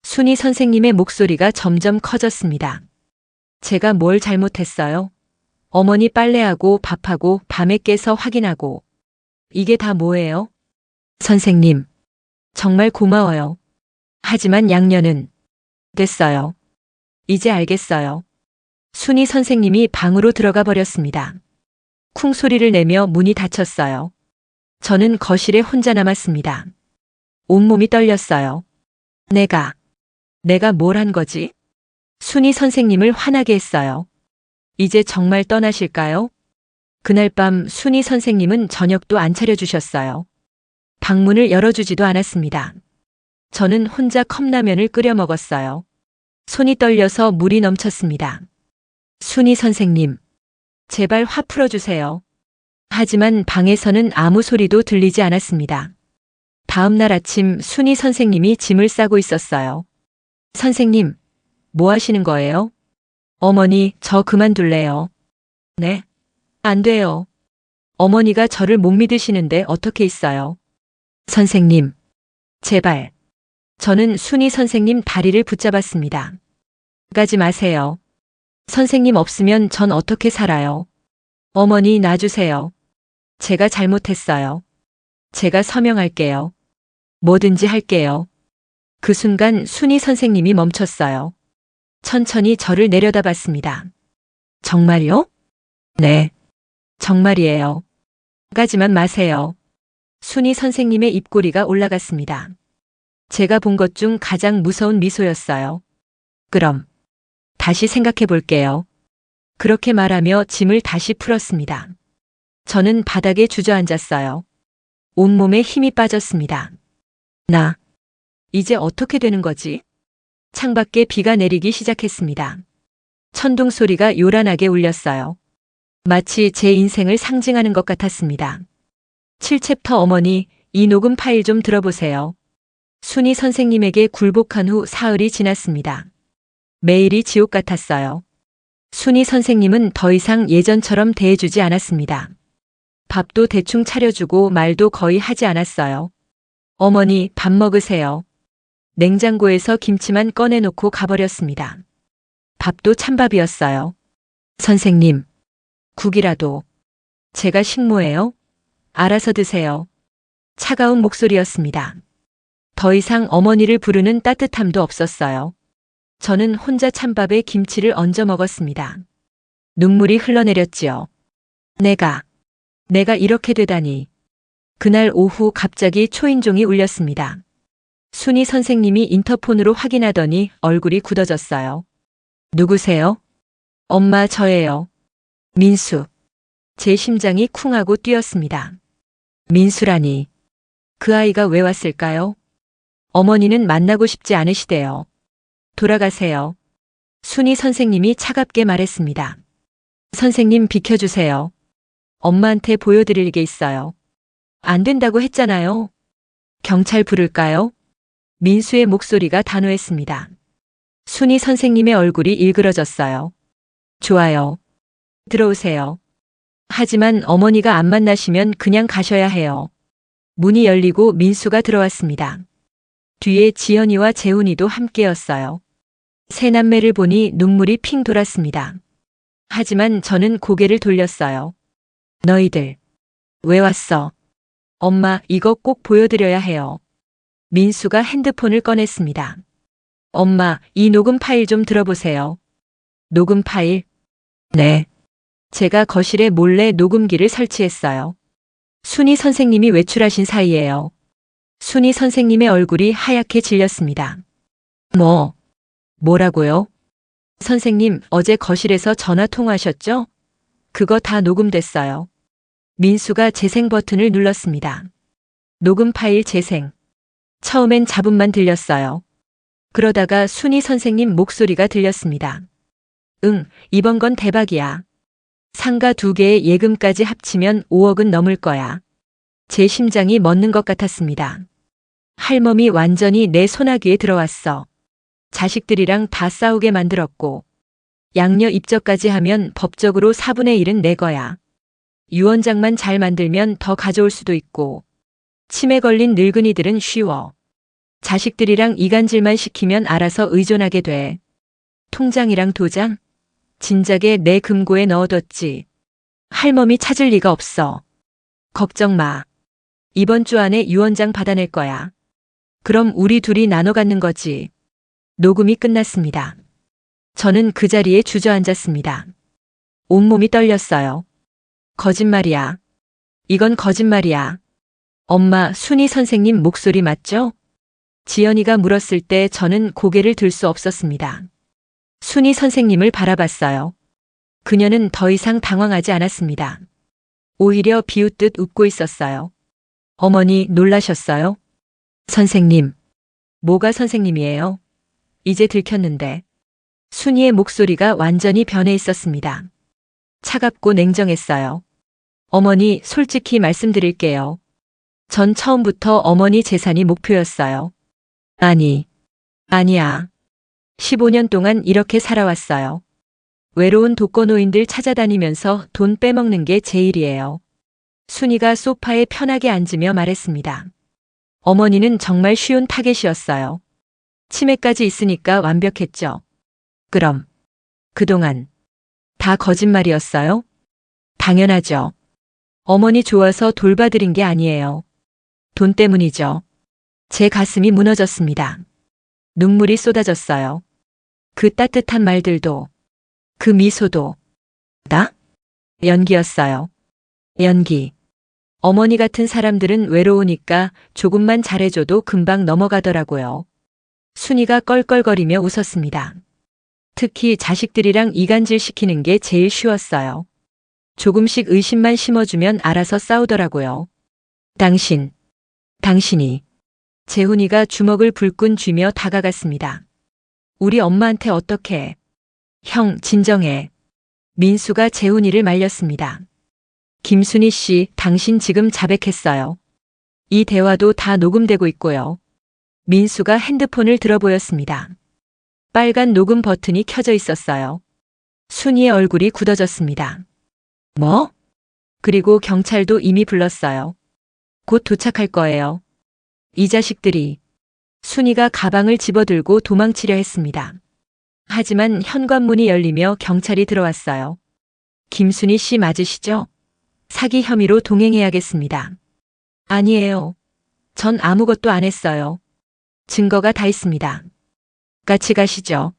순희 선생님의 목소리가 점점 커졌습니다. 제가 뭘 잘못했어요? 어머니 빨래하고 밥하고 밤에 깨서 확인하고. 이게 다 뭐예요? 선생님, 정말 고마워요. 하지만 양녀는 됐어요. 이제 알겠어요. 순희 선생님이 방으로 들어가 버렸습니다. 쿵 소리를 내며 문이 닫혔어요. 저는 거실에 혼자 남았습니다. 온몸이 떨렸어요. 내가 뭘 한 거지? 순희 선생님을 화나게 했어요. 이제 정말 떠나실까요? 그날 밤 순희 선생님은 저녁도 안 차려주셨어요. 방문을 열어주지도 않았습니다. 저는 혼자 컵라면을 끓여 먹었어요. 손이 떨려서 물이 넘쳤습니다. 순희 선생님, 제발 화 풀어주세요. 하지만 방에서는 아무 소리도 들리지 않았습니다. 다음 날 아침 순희 선생님이 짐을 싸고 있었어요. 선생님, 뭐 하시는 거예요? 어머니, 저 그만둘래요. 네? 안 돼요. 어머니가 저를 못 믿으시는데 어떻게 있어요? 선생님, 제발. 저는 순희 선생님 다리를 붙잡았습니다. 가지 마세요. 선생님 없으면 전 어떻게 살아요? 어머니, 놔주세요. 제가 잘못했어요. 제가 서명할게요. 뭐든지 할게요. 그 순간 순희 선생님이 멈췄어요. 천천히 저를 내려다봤습니다. 정말요? 네. 정말이에요. 가지만 마세요. 순희 선생님의 입꼬리가 올라갔습니다. 제가 본 것 중 가장 무서운 미소였어요. 그럼 다시 생각해 볼게요. 그렇게 말하며 짐을 다시 풀었습니다. 저는 바닥에 주저앉았어요. 온몸에 힘이 빠졌습니다. 이제 어떻게 되는 거지? 창밖에 비가 내리기 시작했습니다. 천둥 소리가 요란하게 울렸어요. 마치 제 인생을 상징하는 것 같았습니다. 7챕터 어머니, 이 녹음 파일 좀 들어보세요. 순이 선생님에게 굴복한 후 사흘이 지났습니다. 매일이 지옥 같았어요. 순이 선생님은 더 이상 예전처럼 대해주지 않았습니다. 밥도 대충 차려주고 말도 거의 하지 않았어요. 어머니, 밥 먹으세요. 냉장고에서 김치만 꺼내놓고 가버렸습니다. 밥도 찬밥이었어요. 선생님, 국이라도. 제가 식모예요? 알아서 드세요. 차가운 목소리였습니다. 더 이상 어머니를 부르는 따뜻함도 없었어요. 저는 혼자 찬밥에 김치를 얹어 먹었습니다. 눈물이 흘러내렸지요. 내가 이렇게 되다니. 그날 오후 갑자기 초인종이 울렸습니다. 순이 선생님이 인터폰으로 확인하더니 얼굴이 굳어졌어요. 누구세요? 엄마, 저예요. 민수. 제 심장이 쿵하고 뛰었습니다. 민수라니. 그 아이가 왜 왔을까요? 어머니는 만나고 싶지 않으시대요. 돌아가세요. 순이 선생님이 차갑게 말했습니다. 선생님, 비켜주세요. 엄마한테 보여드릴 게 있어요. 안 된다고 했잖아요. 경찰 부를까요? 민수의 목소리가 단호했습니다. 순이 선생님의 얼굴이 일그러졌어요. 좋아요. 들어오세요. 하지만 어머니가 안 만나시면 그냥 가셔야 해요. 문이 열리고 민수가 들어왔습니다. 뒤에 지연이와 재훈이도 함께였어요. 세 남매를 보니 눈물이 핑 돌았습니다. 하지만 저는 고개를 돌렸어요. 너희들, 왜 왔어? 엄마, 이거 꼭 보여드려야 해요. 민수가 핸드폰을 꺼냈습니다. 엄마, 이 녹음 파일 좀 들어보세요. 녹음 파일? 네. 제가 거실에 몰래 녹음기를 설치했어요. 순이 선생님이 외출하신 사이에요. 순이 선생님의 얼굴이 하얗게 질렸습니다. 뭐라고요? 선생님, 어제 거실에서 전화 통화하셨죠? 그거 다 녹음됐어요. 민수가 재생 버튼을 눌렀습니다. 녹음 파일 재생. 처음엔 잡음만 들렸어요. 그러다가 순이 선생님 목소리가 들렸습니다. 응, 이번 건 대박이야. 상가 2개의 예금까지 합치면 5억은 넘을 거야. 제 심장이 멎는 것 같았습니다. 할멈이 완전히 내 소나기에 들어왔어. 자식들이랑 다 싸우게 만들었고 양녀 입적까지 하면 법적으로 4분의 1은 내 거야. 유언장만 잘 만들면 더 가져올 수도 있고 치매 걸린 늙은이들은 쉬워. 자식들이랑 이간질만 시키면 알아서 의존하게 돼. 통장이랑 도장? 진작에 내 금고에 넣어뒀지. 할멈이 찾을 리가 없어. 걱정 마. 이번 주 안에 유언장 받아낼 거야. 그럼 우리 둘이 나눠 갖는 거지. 녹음이 끝났습니다. 저는 그 자리에 주저앉았습니다. 온몸이 떨렸어요. 거짓말이야. 이건 거짓말이야. 엄마, 순이 선생님 목소리 맞죠? 지연이가 물었을 때 저는 고개를 들 수 없었습니다. 순이 선생님을 바라봤어요. 그녀는 더 이상 당황하지 않았습니다. 오히려 비웃듯 웃고 있었어요. 어머니, 놀라셨어요? 선생님. 뭐가 선생님이에요? 이제 들켰는데. 순이의 목소리가 완전히 변해 있었습니다. 차갑고 냉정했어요. 어머니, 솔직히 말씀드릴게요. 전 처음부터 어머니 재산이 목표였어요. 아니야. 15년 동안 이렇게 살아왔어요. 외로운 독거노인들 찾아다니면서 돈 빼먹는 게 제 일이에요. 순이가 소파에 편하게 앉으며 말했습니다. 어머니는 정말 쉬운 타겟이었어요. 치매까지 있으니까 완벽했죠. 그럼 그동안 다 거짓말이었어요? 당연하죠. 어머니 좋아서 돌봐드린 게 아니에요. 돈 때문이죠. 제 가슴이 무너졌습니다. 눈물이 쏟아졌어요. 그 따뜻한 말들도, 그 미소도 다 연기였어요. 연기. 어머니 같은 사람들은 외로우니까 조금만 잘해줘도 금방 넘어가더라고요. 순이가 껄껄거리며 웃었습니다. 특히 자식들이랑 이간질 시키는 게 제일 쉬웠어요. 조금씩 의심만 심어주면 알아서 싸우더라고요. 당신이. 재훈이가 주먹을 불끈 쥐며 다가갔습니다. 우리 엄마한테 어떻게? 형, 진정해. 민수가 재훈이를 말렸습니다. 김순희 씨, 당신 지금 자백했어요. 이 대화도 다 녹음되고 있고요. 민수가 핸드폰을 들어 보였습니다. 빨간 녹음 버튼이 켜져 있었어요. 순이의 얼굴이 굳어졌습니다. 뭐? 그리고 경찰도 이미 불렀어요. 곧 도착할 거예요. 이 자식들이. 순이가 가방을 집어들고 도망치려 했습니다. 하지만 현관문이 열리며 경찰이 들어왔어요. 김순희 씨 맞으시죠? 사기 혐의로 동행해야겠습니다. 아니에요. 전 아무것도 안 했어요. 증거가 다 있습니다. 같이 가시죠.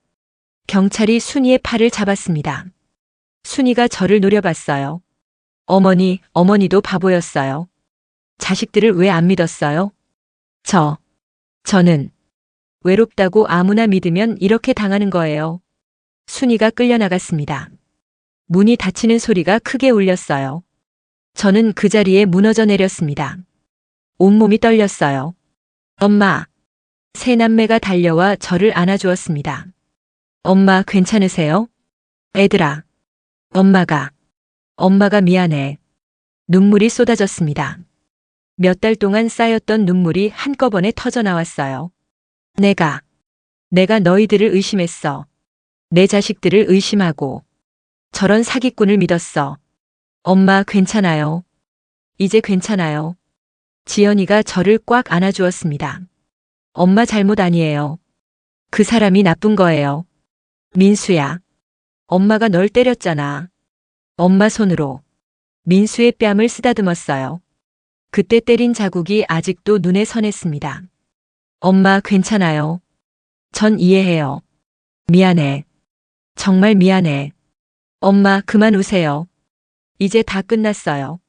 경찰이 순이의 팔을 잡았습니다. 순이가 저를 노려봤어요. 어머니도 바보였어요. 자식들을 왜 안 믿었어요? 저는 외롭다고 아무나 믿으면 이렇게 당하는 거예요. 순이가 끌려나갔습니다. 문이 닫히는 소리가 크게 울렸어요. 저는 그 자리에 무너져 내렸습니다. 온몸이 떨렸어요. 엄마. 세 남매가 달려와 저를 안아주었습니다. 엄마 괜찮으세요? 애들아. 엄마가 미안해. 눈물이 쏟아졌습니다. 몇 달 동안 쌓였던 눈물이 한꺼번에 터져 나왔어요. 내가 너희들을 의심했어. 내 자식들을 의심하고 저런 사기꾼을 믿었어. 엄마 괜찮아요. 이제 괜찮아요. 지연이가 저를 꽉 안아주었습니다. 엄마 잘못 아니에요. 그 사람이 나쁜 거예요. 민수야. 엄마가 널 때렸잖아. 엄마 손으로 민수의 뺨을 쓰다듬었어요. 그때 때린 자국이 아직도 눈에 선했습니다. 엄마 괜찮아요. 전 이해해요. 미안해. 정말 미안해. 엄마 그만 우세요. 이제 다 끝났어요.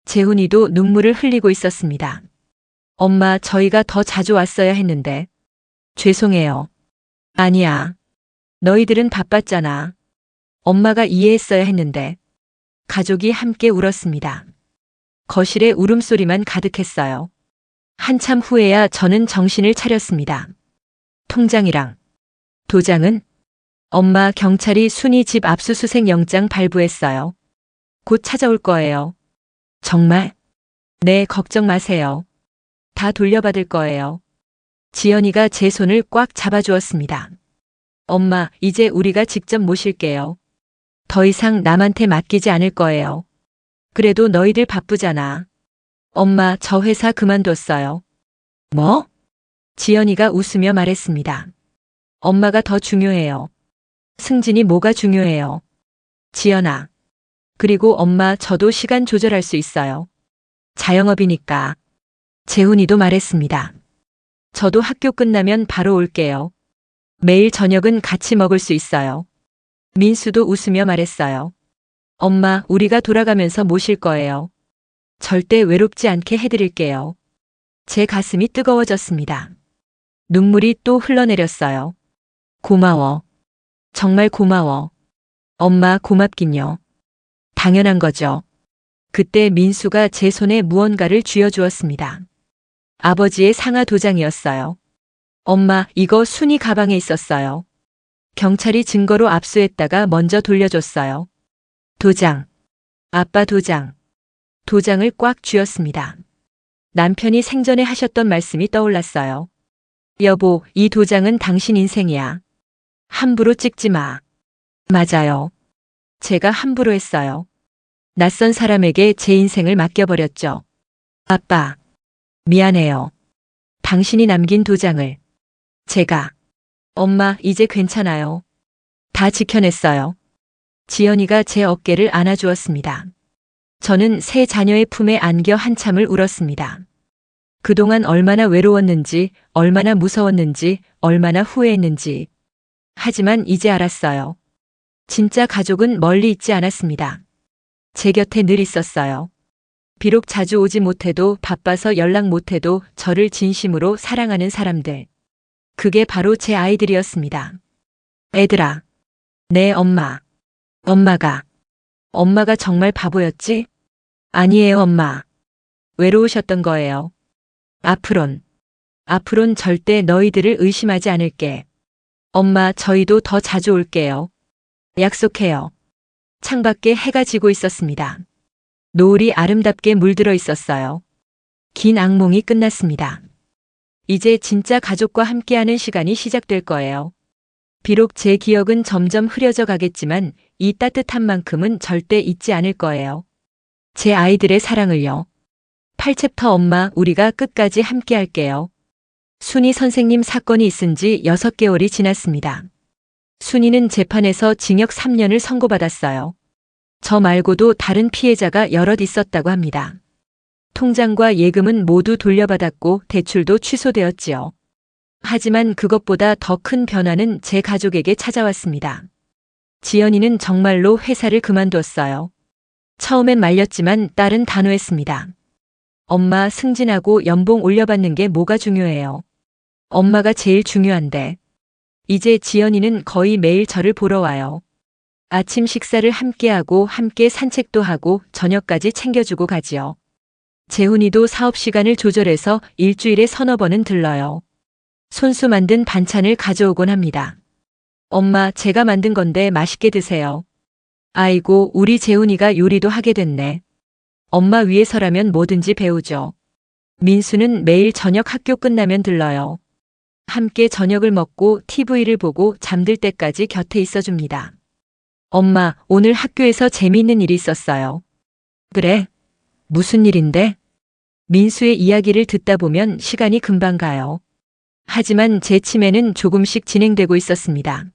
재훈이도 눈물을 흘리고 있었습니다. 엄마 저희가 더 자주 왔어야 했는데. 죄송해요. 아니야. 너희들은 바빴잖아. 엄마가 이해했어야 했는데. 가족이 함께 울었습니다. 거실에 울음소리만 가득했어요. 한참 후에야 저는 정신을 차렸습니다. 통장이랑 도장은? 엄마 경찰이 순이 집 압수수색 영장 발부했어요. 곧 찾아올 거예요. 정말? 네, 걱정 마세요. 다 돌려받을 거예요. 지연이가 제 손을 꽉 잡아주었습니다. 엄마, 이제 우리가 직접 모실게요. 더 이상 남한테 맡기지 않을 거예요. 그래도 너희들 바쁘잖아. 엄마, 저 회사 그만뒀어요. 뭐? 지연이가 웃으며 말했습니다. 엄마가 더 중요해요. 승진이 뭐가 중요해요? 지연아. 그리고 엄마, 저도 시간 조절할 수 있어요. 자영업이니까. 재훈이도 말했습니다. 저도 학교 끝나면 바로 올게요. 매일 저녁은 같이 먹을 수 있어요. 민수도 웃으며 말했어요. 엄마, 우리가 돌아가면서 모실 거예요. 절대 외롭지 않게 해드릴게요. 제 가슴이 뜨거워졌습니다. 눈물이 또 흘러내렸어요. 고마워. 정말 고마워. 엄마 고맙긴요. 당연한 거죠. 그때 민수가 제 손에 무언가를 쥐어주었습니다. 아버지의 상하 도장이었어요. 엄마, 이거 순이 가방에 있었어요. 경찰이 증거로 압수했다가 먼저 돌려줬어요. 도장. 아빠 도장. 도장을 꽉 쥐었습니다. 남편이 생전에 하셨던 말씀이 떠올랐어요. 여보, 이 도장은 당신 인생이야. 함부로 찍지 마. 맞아요. 제가 함부로 했어요. 낯선 사람에게 제 인생을 맡겨버렸죠. 아빠. 미안해요. 당신이 남긴 도장을. 제가. 엄마, 이제 괜찮아요. 다 지켜냈어요. 지연이가 제 어깨를 안아주었습니다. 저는 세 자녀의 품에 안겨 한참을 울었습니다. 그동안 얼마나 외로웠는지, 얼마나 무서웠는지, 얼마나 후회했는지. 하지만 이제 알았어요. 진짜 가족은 멀리 있지 않았습니다. 제 곁에 늘 있었어요. 비록 자주 오지 못해도, 바빠서 연락 못해도 저를 진심으로 사랑하는 사람들. 그게 바로 제 아이들이었습니다. 애들아. 내 엄마가 엄마가 정말 바보였지? 아니에요, 엄마. 외로우셨던 거예요. 앞으론 절대 너희들을 의심하지 않을게. 엄마, 저희도 더 자주 올게요. 약속해요. 창밖에 해가 지고 있었습니다. 노을이 아름답게 물들어 있었어요. 긴 악몽이 끝났습니다. 이제 진짜 가족과 함께하는 시간이 시작될 거예요. 비록 제 기억은 점점 흐려져 가겠지만 이 따뜻한 만큼은 절대 잊지 않을 거예요. 제 아이들의 사랑을요. 8챕터 엄마, 우리가 끝까지 함께 할게요. 순이 선생님 사건이 있은 지 6개월이 지났습니다. 순이는 재판에서 징역 3년을 선고받았어요. 저 말고도 다른 피해자가 여럿 있었다고 합니다. 통장과 예금은 모두 돌려받았고 대출도 취소되었지요. 하지만 그것보다 더 큰 변화는 제 가족에게 찾아왔습니다. 지연이는 정말로 회사를 그만뒀어요. 처음엔 말렸지만 딸은 단호했습니다. 엄마, 승진하고 연봉 올려받는 게 뭐가 중요해요. 엄마가 제일 중요한데. 이제 지연이는 거의 매일 저를 보러 와요. 아침 식사를 함께하고 함께 산책도 하고 저녁까지 챙겨주고 가지요. 재훈이도 사업 시간을 조절해서 일주일에 서너 번은 들러요. 손수 만든 반찬을 가져오곤 합니다. 엄마, 제가 만든 건데 맛있게 드세요. 아이고, 우리 재훈이가 요리도 하게 됐네. 엄마 위해서라면 뭐든지 배우죠. 민수는 매일 저녁 학교 끝나면 들러요. 함께 저녁을 먹고 TV를 보고 잠들 때까지 곁에 있어줍니다. 엄마, 오늘 학교에서 재미있는 일이 있었어요. 그래? 무슨 일인데? 민수의 이야기를 듣다 보면 시간이 금방 가요. 하지만 제 치매는 조금씩 진행되고 있었습니다.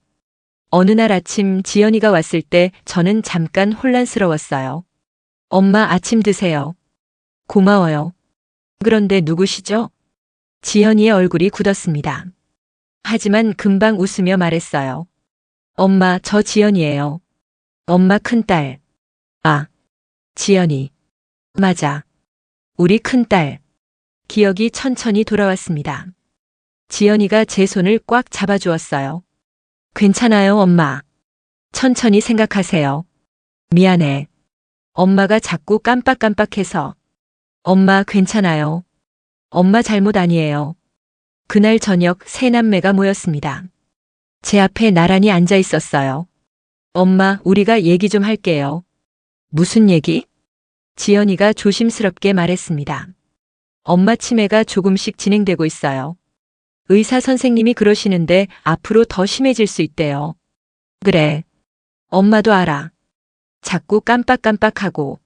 어느 날 아침 지연이가 왔을 때 저는 잠깐 혼란스러웠어요. 엄마, 아침 드세요. 고마워요. 그런데 누구시죠? 지연이의 얼굴이 굳었습니다. 하지만 금방 웃으며 말했어요. 엄마, 저 지연이에요. 엄마 큰딸. 아, 지연이. 맞아. 우리 큰딸. 기억이 천천히 돌아왔습니다. 지연이가 제 손을 꽉 잡아주었어요. 괜찮아요, 엄마. 천천히 생각하세요. 미안해. 엄마가 자꾸 깜빡깜빡해서. 엄마, 괜찮아요. 엄마 잘못 아니에요. 그날 저녁 세 남매가 모였습니다. 제 앞에 나란히 앉아 있었어요. 엄마, 우리가 얘기 좀 할게요. 무슨 얘기? 지연이가 조심스럽게 말했습니다. 엄마 치매가 조금씩 진행되고 있어요. 의사 선생님이 그러시는데 앞으로 더 심해질 수 있대요. 그래. 엄마도 알아. 자꾸 깜빡깜빡하고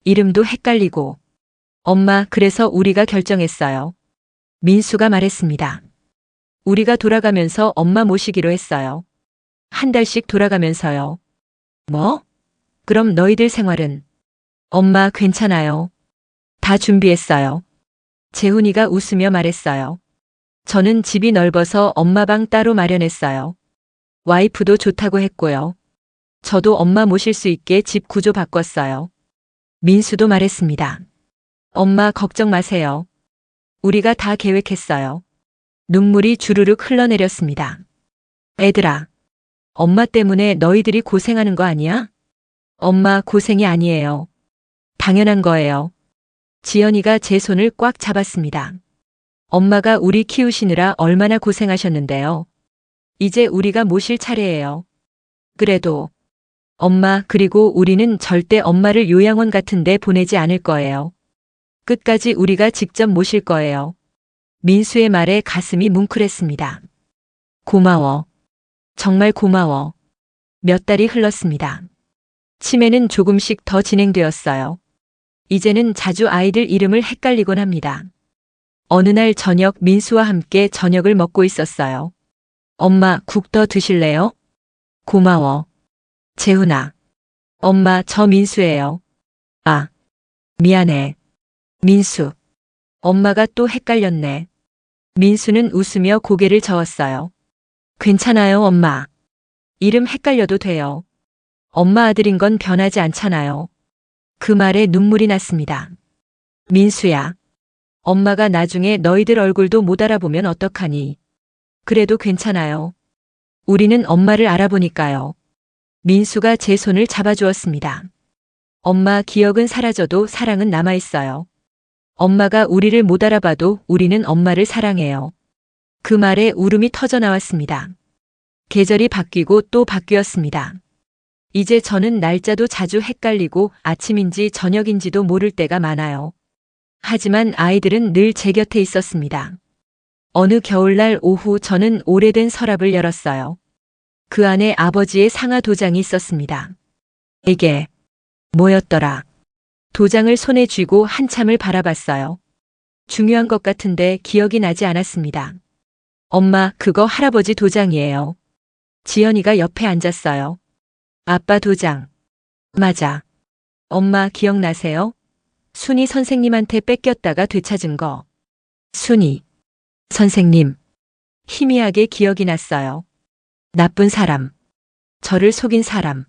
이름도 헷갈리고. 엄마, 그래서 우리가 결정했어요. 민수가 말했습니다. 우리가 돌아가면서 엄마 모시기로 했어요. 한 달씩 돌아가면서요. 뭐? 그럼 너희들 생활은? 엄마, 괜찮아요. 다 준비했어요. 재훈이가 웃으며 말했어요. 저는 집이 넓어서 엄마 방 따로 마련했어요. 와이프도 좋다고 했고요. 저도 엄마 모실 수 있게 집 구조 바꿨어요. 민수도 말했습니다. 엄마, 걱정 마세요. 우리가 다 계획했어요. 눈물이 주르륵 흘러내렸습니다. 애들아, 엄마 때문에 너희들이 고생하는 거 아니야? 엄마, 고생이 아니에요. 당연한 거예요. 지연이가 제 손을 꽉 잡았습니다. 엄마가 우리 키우시느라 얼마나 고생하셨는데요. 이제 우리가 모실 차례예요. 그래도 엄마, 그리고 우리는 절대 엄마를 요양원 같은 데 보내지 않을 거예요. 끝까지 우리가 직접 모실 거예요. 민수의 말에 가슴이 뭉클했습니다. 고마워. 정말 고마워. 몇 달이 흘렀습니다. 치매는 조금씩 더 진행되었어요. 이제는 자주 아이들 이름을 헷갈리곤 합니다. 어느 날 저녁 민수와 함께 저녁을 먹고 있었어요. 엄마, 국 더 드실래요? 고마워. 재훈아. 엄마, 저 민수예요. 아, 미안해. 민수. 엄마가 또 헷갈렸네. 민수는 웃으며 고개를 저었어요. 괜찮아요, 엄마. 이름 헷갈려도 돼요. 엄마 아들인 건 변하지 않잖아요. 그 말에 눈물이 났습니다. 민수야. 엄마가 나중에 너희들 얼굴도 못 알아보면 어떡하니. 그래도 괜찮아요. 우리는 엄마를 알아보니까요. 민수가 제 손을 잡아주었습니다. 엄마 기억은 사라져도 사랑은 남아있어요. 엄마가 우리를 못 알아봐도 우리는 엄마를 사랑해요. 그 말에 울음이 터져 나왔습니다. 계절이 바뀌고 또 바뀌었습니다. 이제 저는 날짜도 자주 헷갈리고 아침인지 저녁인지도 모를 때가 많아요. 하지만 아이들은 늘 제 곁에 있었습니다. 어느 겨울날 오후 저는 오래된 서랍을 열었어요. 그 안에 아버지의 상하 도장이 있었습니다. 이게 뭐였더라? 도장을 손에 쥐고 한참을 바라봤어요. 중요한 것 같은데 기억이 나지 않았습니다. 엄마, 그거 할아버지 도장이에요. 지연이가 옆에 앉았어요. 아빠 도장. 맞아. 엄마 기억나세요? 순이 선생님한테 뺏겼다가 되찾은 거. 순이 선생님. 희미하게 기억이 났어요. 나쁜 사람. 저를 속인 사람.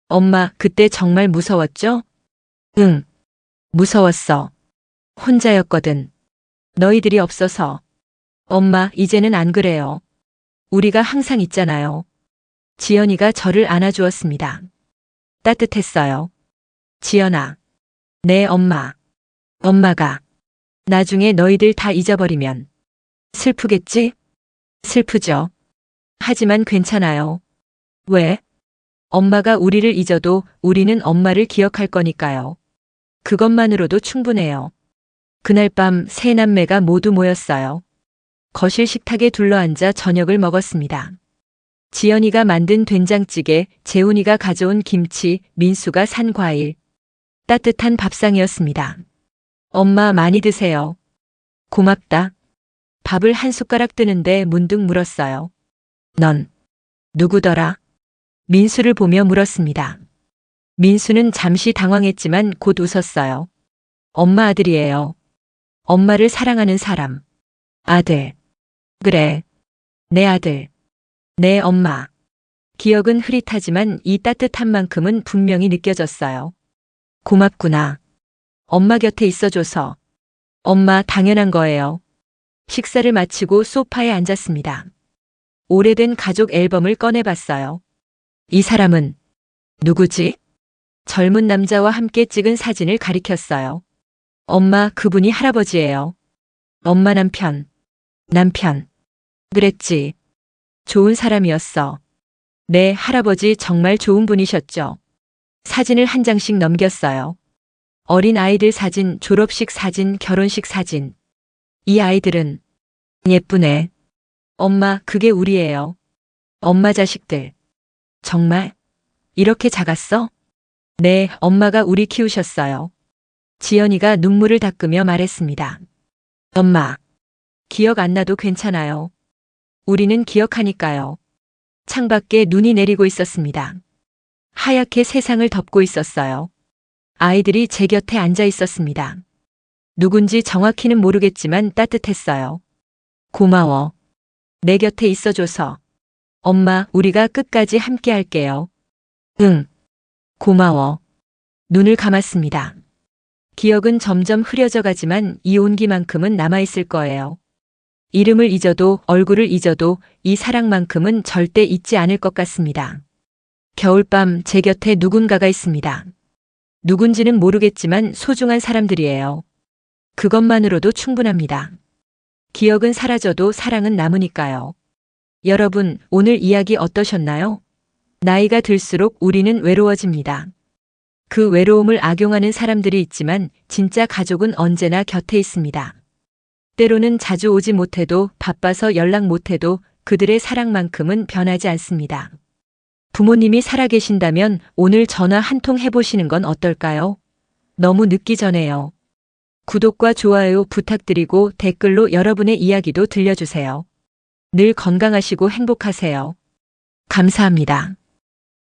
엄마, 그때 정말 무서웠죠? 응. 무서웠어. 혼자였거든. 너희들이 없어서. 엄마, 이제는 안 그래요. 우리가 항상 있잖아요. 지연이가 저를 안아주었습니다. 따뜻했어요. 지연아. 네, 엄마. 엄마가. 나중에 너희들 다 잊어버리면 슬프겠지? 슬프죠. 하지만 괜찮아요. 왜? 엄마가 우리를 잊어도 우리는 엄마를 기억할 거니까요. 그것만으로도 충분해요. 그날 밤 세 남매가 모두 모였어요. 거실 식탁에 둘러앉아 저녁을 먹었습니다. 지연이가 만든 된장찌개, 재훈이가 가져온 김치, 민수가 산 과일. 따뜻한 밥상이었습니다. 엄마 많이 드세요. 고맙다. 밥을 한 숟가락 뜨는데 문득 물었어요. 넌 누구더라? 민수를 보며 물었습니다. 민수는 잠시 당황했지만 곧 웃었어요. 엄마 아들이에요. 엄마를 사랑하는 사람. 아들. 그래. 내 아들. 내 엄마. 기억은 흐릿하지만 이 따뜻한 만큼은 분명히 느껴졌어요. 고맙구나. 엄마 곁에 있어줘서. 엄마 당연한 거예요. 식사를 마치고 소파에 앉았습니다. 오래된 가족 앨범을 꺼내봤어요. 이 사람은 누구지? 젊은 남자와 함께 찍은 사진을 가리켰어요. 엄마, 그분이 할아버지예요. 엄마 남편. 남편. 그랬지. 좋은 사람이었어. 네, 할아버지 정말 좋은 분이셨죠. 사진을 한 장씩 넘겼어요. 어린 아이들 사진, 졸업식 사진, 결혼식 사진. 이 아이들은 예쁘네. 엄마, 그게 우리예요. 엄마 자식들. 정말? 이렇게 작았어? 네, 엄마가 우리 키우셨어요. 지연이가 눈물을 닦으며 말했습니다. 엄마, 기억 안 나도 괜찮아요. 우리는 기억하니까요. 창밖에 눈이 내리고 있었습니다. 하얗게 세상을 덮고 있었어요. 아이들이 제 곁에 앉아 있었습니다. 누군지 정확히는 모르겠지만 따뜻했어요. 고마워. 내 곁에 있어줘서. 엄마, 우리가 끝까지 함께 할게요. 응. 고마워. 눈을 감았습니다. 기억은 점점 흐려져 가지만 이 온기만큼은 남아있을 거예요. 이름을 잊어도 얼굴을 잊어도 이 사랑만큼은 절대 잊지 않을 것 같습니다. 겨울밤 제 곁에 누군가가 있습니다. 누군지는 모르겠지만 소중한 사람들이에요. 그것만으로도 충분합니다. 기억은 사라져도 사랑은 남으니까요. 여러분, 오늘 이야기 어떠셨나요? 나이가 들수록 우리는 외로워집니다. 그 외로움을 악용하는 사람들이 있지만 진짜 가족은 언제나 곁에 있습니다. 때로는 자주 오지 못해도 바빠서 연락 못해도 그들의 사랑만큼은 변하지 않습니다. 부모님이 살아계신다면 오늘 전화 한 통 해보시는 건 어떨까요? 너무 늦기 전에요. 구독과 좋아요 부탁드리고 댓글로 여러분의 이야기도 들려주세요. 늘 건강하시고 행복하세요. 감사합니다.